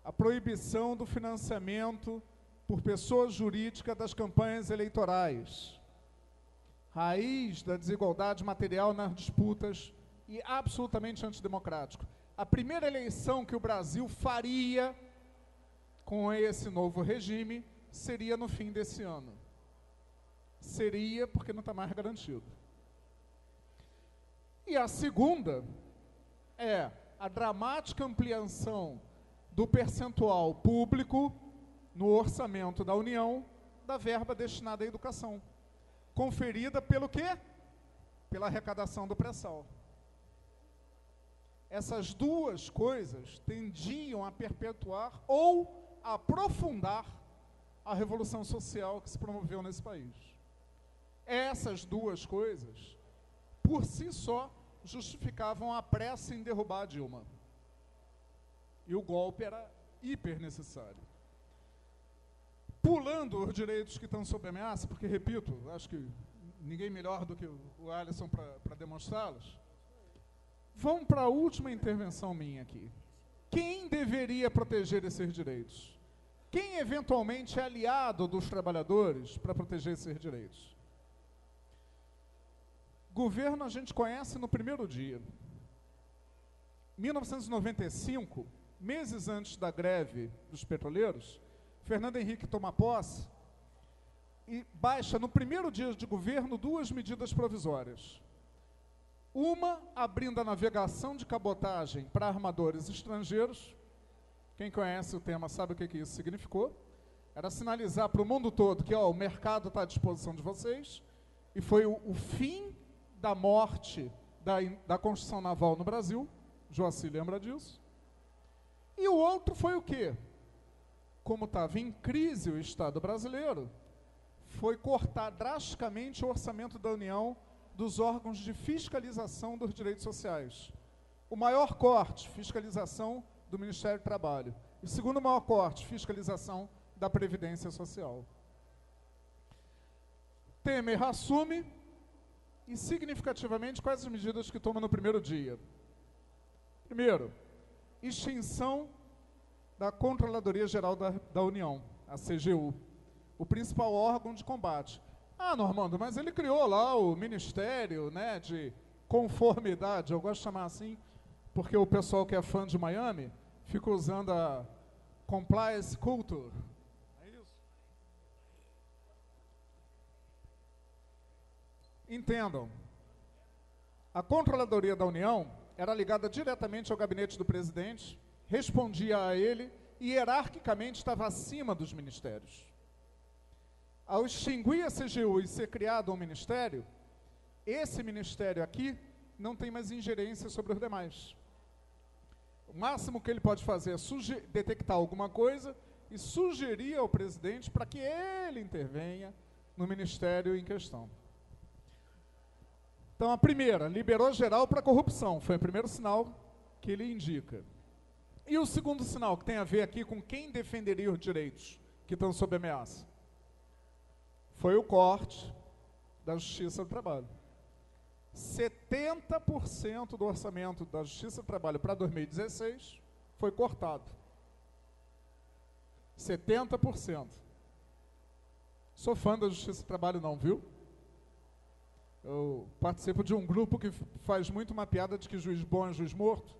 a proibição do financiamento por pessoa jurídica das campanhas eleitorais. Raiz da desigualdade material nas disputas e absolutamente antidemocrático. A primeira eleição que o Brasil faria com esse novo regime seria no fim desse ano. Seria porque não está mais garantido. E a segunda é a dramática ampliação do percentual público no orçamento da União da verba destinada à educação, conferida pelo quê? Pela arrecadação do pré-sal. Essas duas coisas tendiam a perpetuar ou a aprofundar a revolução social que se promoveu nesse país. Essas duas coisas, por si só, justificavam a pressa em derrubar a Dilma. E o golpe era hiper necessário. Pulando os direitos que estão sob ameaça, porque, repito, acho que ninguém melhor do que o Alisson para demonstrá-los, vamos para a última intervenção minha aqui. Quem deveria proteger esses direitos? Quem eventualmente é aliado dos trabalhadores para proteger esses direitos? Governo a gente conhece no primeiro dia. 1995, meses antes da greve dos petroleiros, Fernando Henrique toma posse e baixa no primeiro dia de governo 2 medidas provisórias. Uma, abrindo a navegação de cabotagem para armadores estrangeiros. Quem conhece o tema sabe o que isso significou. Era sinalizar para o mundo todo que o mercado está à disposição de vocês. E foi o fim da morte da construção naval no Brasil. Joaci lembra disso. E o outro foi o quê? Como estava em crise o Estado brasileiro, foi cortar drasticamente o orçamento da União dos órgãos de fiscalização dos direitos sociais. O maior corte, fiscalização do Ministério do Trabalho. E o segundo maior corte, fiscalização da Previdência Social. Temer assume e, significativamente, quais as medidas que toma no primeiro dia? Primeiro, extinção da Controladoria Geral da União, a CGU, o principal órgão de combate. Ah, Normando, mas ele criou lá o Ministério, né, de Conformidade, eu gosto de chamar assim, porque o pessoal que é fã de Miami fica usando a Compliance Culture. É isso? Entendam, a Controladoria da União era ligada diretamente ao gabinete do presidente, respondia a ele e hierarquicamente estava acima dos ministérios. Ao extinguir a CGU e ser criado um ministério, esse ministério aqui não tem mais ingerência sobre os demais. O máximo que ele pode fazer é detectar alguma coisa e sugerir ao presidente para que ele intervenha no ministério em questão. Então, a primeira, liberou geral para corrupção, foi o primeiro sinal que ele indica. E o segundo sinal, que tem a ver aqui com quem defenderia os direitos que estão sob ameaça, foi o corte da Justiça do Trabalho. 70% do orçamento da Justiça do Trabalho para 2016 foi cortado. 70%. Sou fã da Justiça do Trabalho não, viu? Eu participo de um grupo que faz muito uma piada de que juiz bom é juiz morto,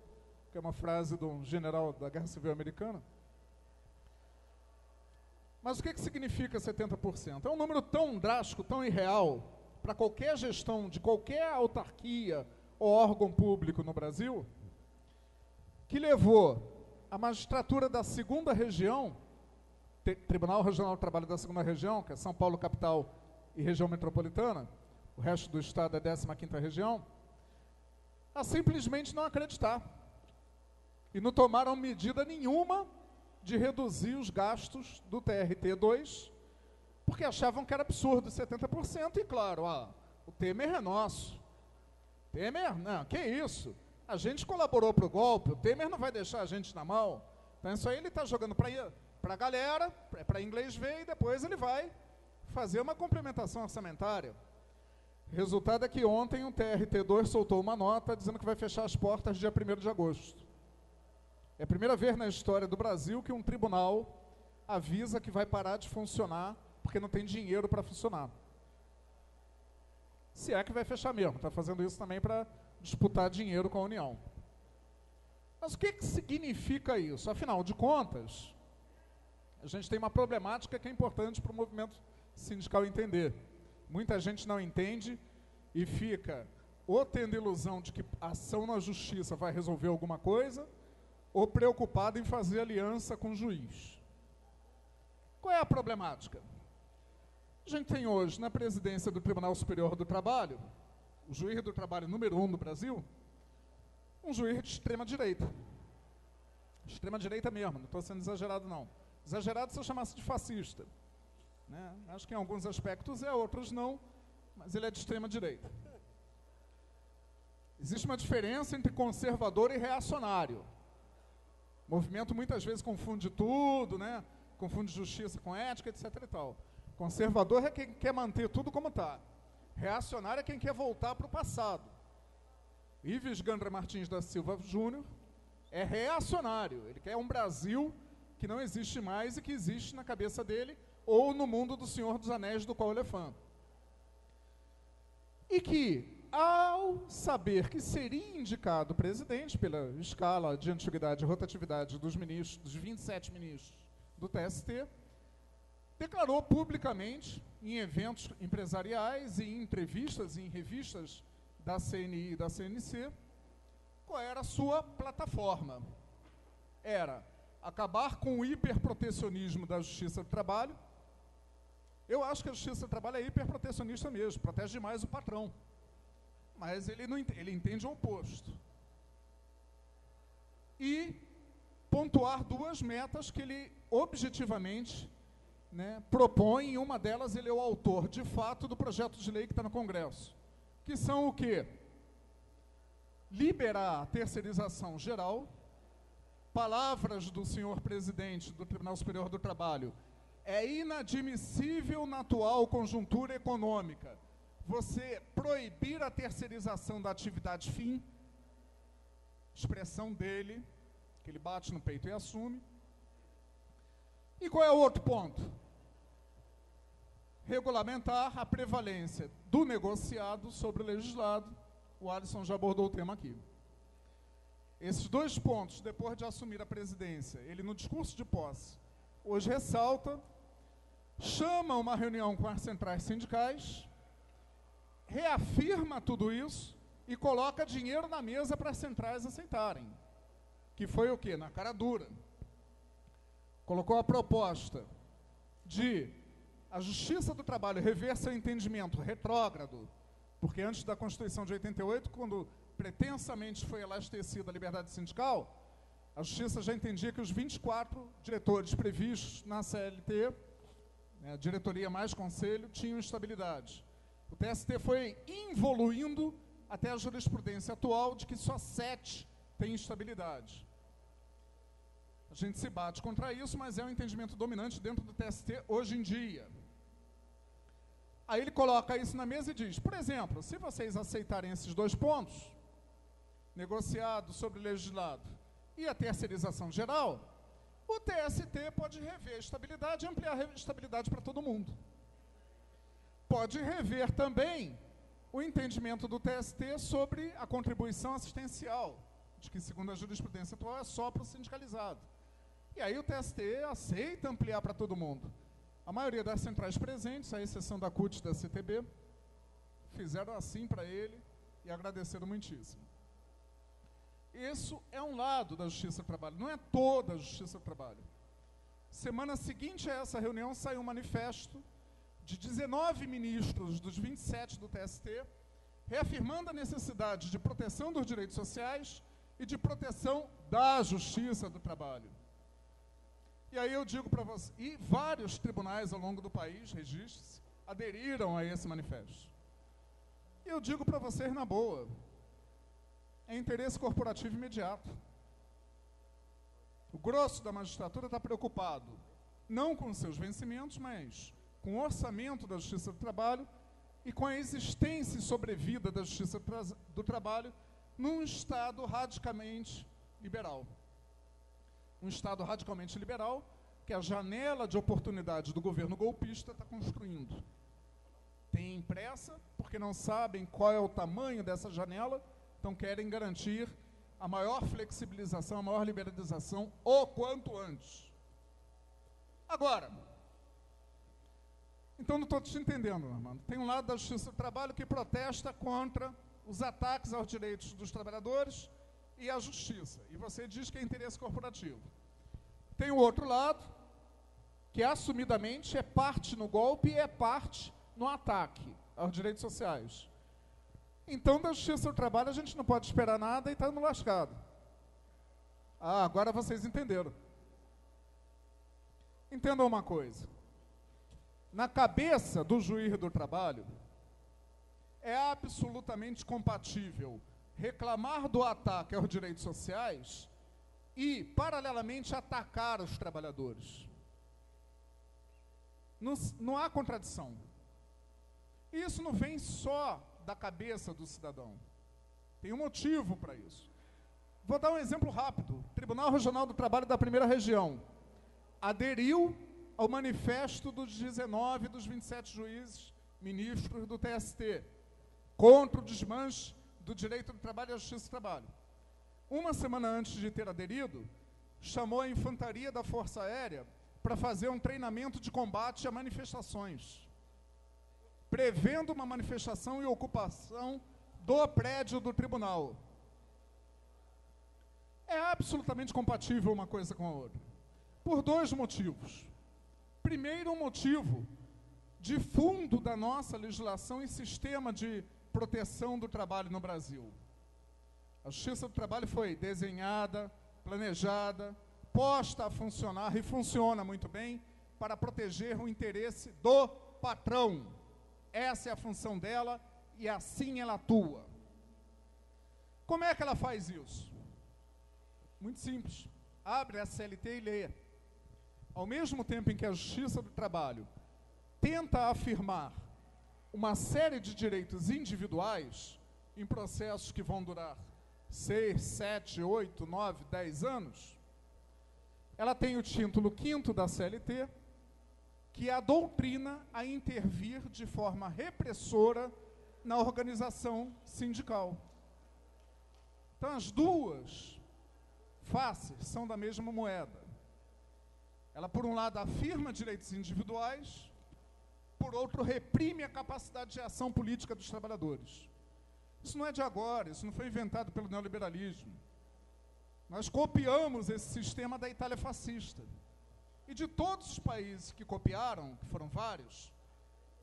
que é uma frase de um general da Guerra Civil Americana. Mas o que significa 70%? É um número tão drástico, tão irreal, para qualquer gestão de qualquer autarquia ou órgão público no Brasil, que levou a magistratura da segunda região, Tribunal Regional do Trabalho da 2ª Região, que é São Paulo, capital e região metropolitana, o resto do estado é 15ª região, a simplesmente não acreditar. E não tomaram medida nenhuma de reduzir os gastos do TRT2, porque achavam que era absurdo 70%, e claro, o Temer é nosso. Temer, não, que isso? A gente colaborou para o golpe, o Temer não vai deixar a gente na mão. Então isso aí ele está jogando para a galera, para inglês ver, e depois ele vai fazer uma complementação orçamentária. O resultado é que ontem o TRT2 soltou uma nota dizendo que vai fechar as portas dia 1º de agosto. É a primeira vez na história do Brasil que um tribunal avisa que vai parar de funcionar porque não tem dinheiro para funcionar. Se é que vai fechar mesmo, está fazendo isso também para disputar dinheiro com a União. Mas o que significa isso? Afinal de contas, a gente tem uma problemática que é importante para o movimento sindical entender. Muita gente não entende e fica ou tendo ilusão de que a ação na justiça vai resolver alguma coisa, ou preocupado em fazer aliança com o juiz. Qual é a problemática? A gente tem hoje, na presidência do Tribunal Superior do Trabalho, o juiz do trabalho número 1 do Brasil, um juiz de extrema-direita. Extrema-direita mesmo, não estou sendo exagerado não. Exagerado se eu chamasse de fascista. Né? Acho que em alguns aspectos é, outros não, mas ele é de extrema-direita. Existe uma diferença entre conservador e reacionário. O movimento muitas vezes confunde tudo, né? Confunde justiça com ética, etc. e tal. Conservador é quem quer manter tudo como está. Reacionário é quem quer voltar para o passado. Ives Gandra Martins da Silva Júnior é reacionário. Ele quer um Brasil que não existe mais e que existe na cabeça dele ou no mundo do Senhor dos Anéis, do qual ele é fã. E que, ao saber que seria indicado presidente, pela escala de antiguidade e rotatividade dos ministros, dos 27 ministros do TST, declarou publicamente, em eventos empresariais e em entrevistas e em revistas da CNI e da CNC, qual era a sua plataforma. Era acabar com o hiperprotecionismo da Justiça do Trabalho. Eu acho que a Justiça do Trabalho é hiperprotecionista mesmo, protege demais o patrão. Mas ele entende o oposto. E pontuar duas metas que ele objetivamente, né, propõe, e uma delas ele é o autor, de fato, do projeto de lei que está no Congresso. Que são o quê? Liberar a terceirização geral. Palavras do senhor presidente do Tribunal Superior do Trabalho: é inadmissível na atual conjuntura econômica você proibir a terceirização da atividade fim. Expressão dele, que ele bate no peito e assume. E qual é o outro ponto? Regulamentar a prevalência do negociado sobre o legislado. O Alisson já abordou o tema aqui. Esses dois pontos, depois de assumir a presidência, ele no discurso de posse, hoje ressalta, chama uma reunião com as centrais sindicais, reafirma tudo isso e coloca dinheiro na mesa para as centrais aceitarem. Que foi o quê? Na cara dura. Colocou a proposta de a Justiça do Trabalho rever seu entendimento retrógrado, porque antes da Constituição de 88, quando pretensamente foi elastecida a liberdade sindical, a Justiça já entendia que os 24 diretores previstos na CLT, né, diretoria mais conselho, tinham estabilidade. O TST foi evoluindo até a jurisprudência atual de que só 7 têm estabilidade. A gente se bate contra isso, mas é um entendimento dominante dentro do TST hoje em dia. Aí ele coloca isso na mesa e diz, por exemplo, se vocês aceitarem esses dois pontos, negociado sobre legislado e a terceirização geral, o TST pode rever a estabilidade e ampliar a estabilidade para todo mundo. Pode rever também o entendimento do TST sobre a contribuição assistencial, de que, segundo a jurisprudência atual, é só para o sindicalizado. E aí o TST aceita ampliar para todo mundo. A maioria das centrais presentes, à exceção da CUT e da CTB, fizeram assim para ele e agradeceram muitíssimo. Isso é um lado da Justiça do Trabalho, não é toda a Justiça do Trabalho. Semana seguinte a essa reunião saiu um manifesto de 19 ministros dos 27 do TST, reafirmando a necessidade de proteção dos direitos sociais e de proteção da justiça do trabalho. E aí eu digo para você, e vários tribunais ao longo do país, registre-se, aderiram a esse manifesto. E eu digo para vocês na boa, é interesse corporativo imediato. O grosso da magistratura está preocupado, não com seus vencimentos, mas com o orçamento da Justiça do Trabalho e com a existência e sobrevida da Justiça do Trabalho num Estado radicalmente liberal. Um Estado radicalmente liberal que a janela de oportunidade do governo golpista está construindo. Tem pressa, porque não sabem qual é o tamanho dessa janela, então querem garantir a maior flexibilização, a maior liberalização, o quanto antes. Agora, então não estou te entendendo, Armando. Tem um lado da Justiça do Trabalho que protesta contra os ataques aos direitos dos trabalhadores e à justiça. E você diz que é interesse corporativo. Tem o outro lado, que assumidamente é parte no golpe e é parte no ataque aos direitos sociais. Então, da Justiça do Trabalho, a gente não pode esperar nada e está no lascado. Ah, agora vocês entenderam. Entendam uma coisa. Na cabeça do juiz do trabalho, é absolutamente compatível reclamar do ataque aos direitos sociais e, paralelamente, atacar os trabalhadores. Não há contradição. Isso não vem só da cabeça do cidadão. Tem um motivo para isso. Vou dar um exemplo rápido. O Tribunal Regional do Trabalho da Primeira Região aderiu ao manifesto dos 19 dos 27 juízes ministros do TST contra o desmanche do direito do trabalho e a justiça do trabalho. Uma semana antes de ter aderido, chamou a infantaria da Força Aérea para fazer um treinamento de combate a manifestações, prevendo uma manifestação e ocupação do prédio do tribunal. É absolutamente compatível uma coisa com a outra, por dois motivos. Primeiro, um motivo de fundo da nossa legislação e sistema de proteção do trabalho no Brasil. A Justiça do Trabalho foi desenhada, planejada, posta a funcionar e funciona muito bem para proteger o interesse do patrão. Essa é a função dela e assim ela atua. Como é que ela faz isso? Muito simples. Abre a CLT e lê. Ao mesmo tempo em que a Justiça do Trabalho tenta afirmar uma série de direitos individuais em processos que vão durar 6, 7, 8, 9, 10 anos, ela tem o título 5º da CLT, que a doutrina a intervir de forma repressora na organização sindical. Então, as duas faces são da mesma moeda. Ela, por um lado, afirma direitos individuais, por outro, reprime a capacidade de ação política dos trabalhadores. Isso não é de agora, isso não foi inventado pelo neoliberalismo. Nós copiamos esse sistema da Itália fascista. E de todos os países que copiaram, que foram vários,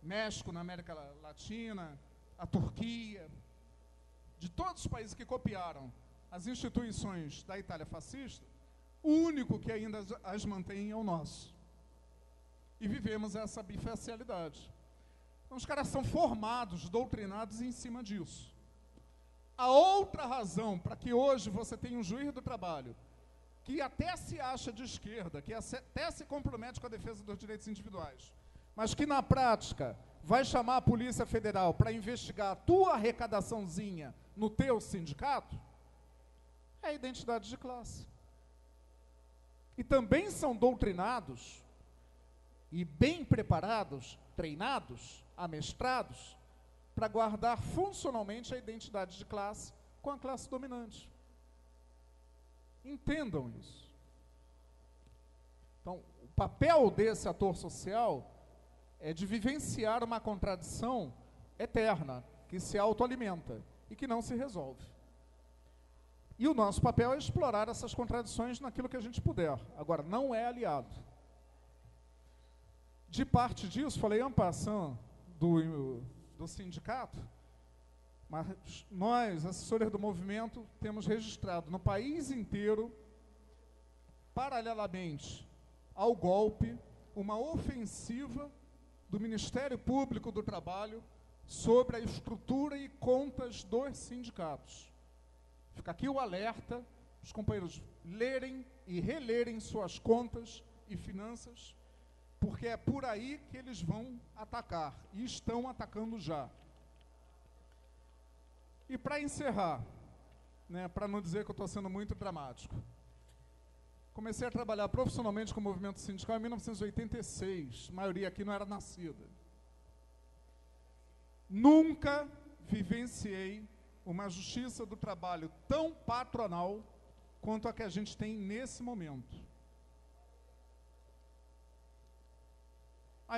México na América Latina, a Turquia, de todos os países que copiaram as instituições da Itália fascista, o único que ainda as mantém é o nosso. E vivemos essa bifacialidade. Então, os caras são formados, doutrinados em cima disso. A outra razão para que hoje você tenha um juiz do trabalho que até se acha de esquerda, que até se compromete com a defesa dos direitos individuais, mas que na prática vai chamar a Polícia Federal para investigar a tua arrecadaçãozinha no teu sindicato, é a identidade de classe. E também são doutrinados e bem preparados, treinados, amestrados, para guardar funcionalmente a identidade de classe com a classe dominante. Entendam isso. Então, o papel desse ator social é de vivenciar uma contradição eterna, que se autoalimenta e que não se resolve. E o nosso papel é explorar essas contradições naquilo que a gente puder. Agora, não é aliado. De parte disso, falei en passant do sindicato, mas nós, assessores do movimento, temos registrado no país inteiro, paralelamente ao golpe, uma ofensiva do Ministério Público do Trabalho sobre a estrutura e contas dos sindicatos. Fica aqui o alerta, os companheiros lerem e relerem suas contas e finanças, porque é por aí que eles vão atacar, e estão atacando já. E para encerrar, né, para não dizer que eu estou sendo muito dramático, comecei a trabalhar profissionalmente com o movimento sindical em 1986, a maioria aqui não era nascida. Nunca vivenciei uma justiça do trabalho tão patronal quanto a que a gente tem nesse momento.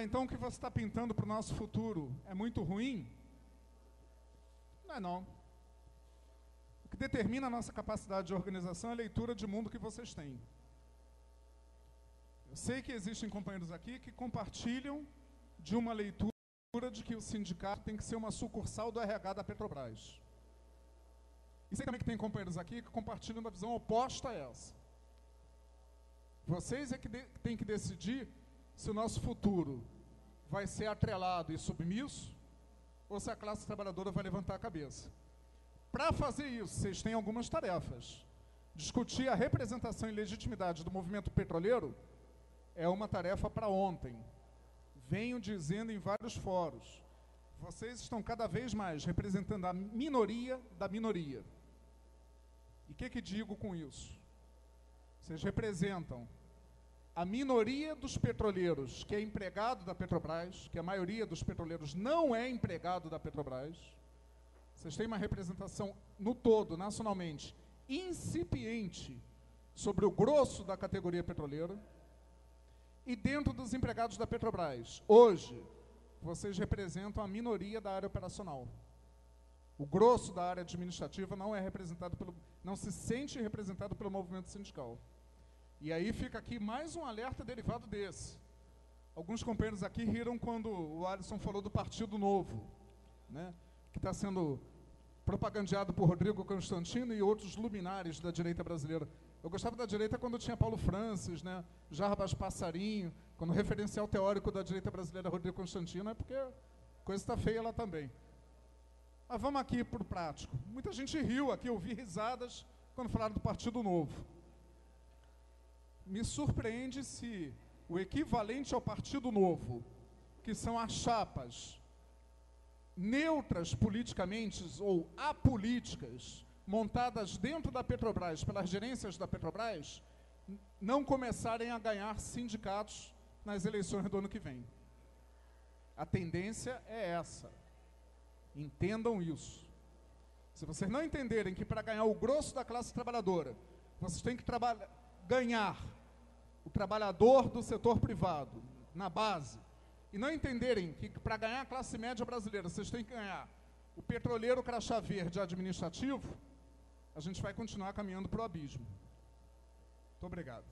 Então o que você está pintando para o nosso futuro é muito ruim? Não é não. O que determina a nossa capacidade de organização é a leitura de mundo que vocês têm. Eu sei que existem companheiros aqui que compartilham de uma leitura de que o sindicato tem que ser uma sucursal do RH da Petrobras. E sei também que tem companheiros aqui que compartilham uma visão oposta a essa. Vocês é que têm que decidir se o nosso futuro vai ser atrelado e submisso, ou se a classe trabalhadora vai levantar a cabeça. Para fazer isso, vocês têm algumas tarefas. Discutir a representação e legitimidade do movimento petroleiro é uma tarefa para ontem. Venho dizendo em vários fóruns, vocês estão cada vez mais representando a minoria da minoria. E o que digo com isso? Vocês representam a minoria dos petroleiros, que é empregado da Petrobras, que a maioria dos petroleiros não é empregado da Petrobras. Vocês têm uma representação no todo, nacionalmente, incipiente sobre o grosso da categoria petroleira. E dentro dos empregados da Petrobras, hoje, vocês representam a minoria da área operacional. O grosso da área administrativa não é representado não se sente representado pelo movimento sindical. E aí fica aqui mais um alerta derivado desse. Alguns companheiros aqui riram quando o Alisson falou do Partido Novo, né, que está sendo propagandeado por Rodrigo Constantino e outros luminares da direita brasileira. Eu gostava da direita quando tinha Paulo Francis, né, Jarbas Passarinho, quando o referencial teórico da direita brasileira é Rodrigo Constantino, é porque a coisa está feia lá também. Mas vamos aqui para o prático. Muita gente riu aqui, eu vi risadas quando falaram do Partido Novo. Me surpreende se o equivalente ao Partido Novo, que são as chapas neutras politicamente ou apolíticas, montadas dentro da Petrobras, pelas gerências da Petrobras, não começarem a ganhar sindicatos nas eleições do ano que vem. A tendência é essa. Entendam isso. Se vocês não entenderem que para ganhar o grosso da classe trabalhadora, vocês têm que ganhar o trabalhador do setor privado, na base, e não entenderem que para ganhar a classe média brasileira, vocês têm que ganhar o petroleiro crachá verde administrativo, a gente vai continuar caminhando para o abismo. Muito obrigado.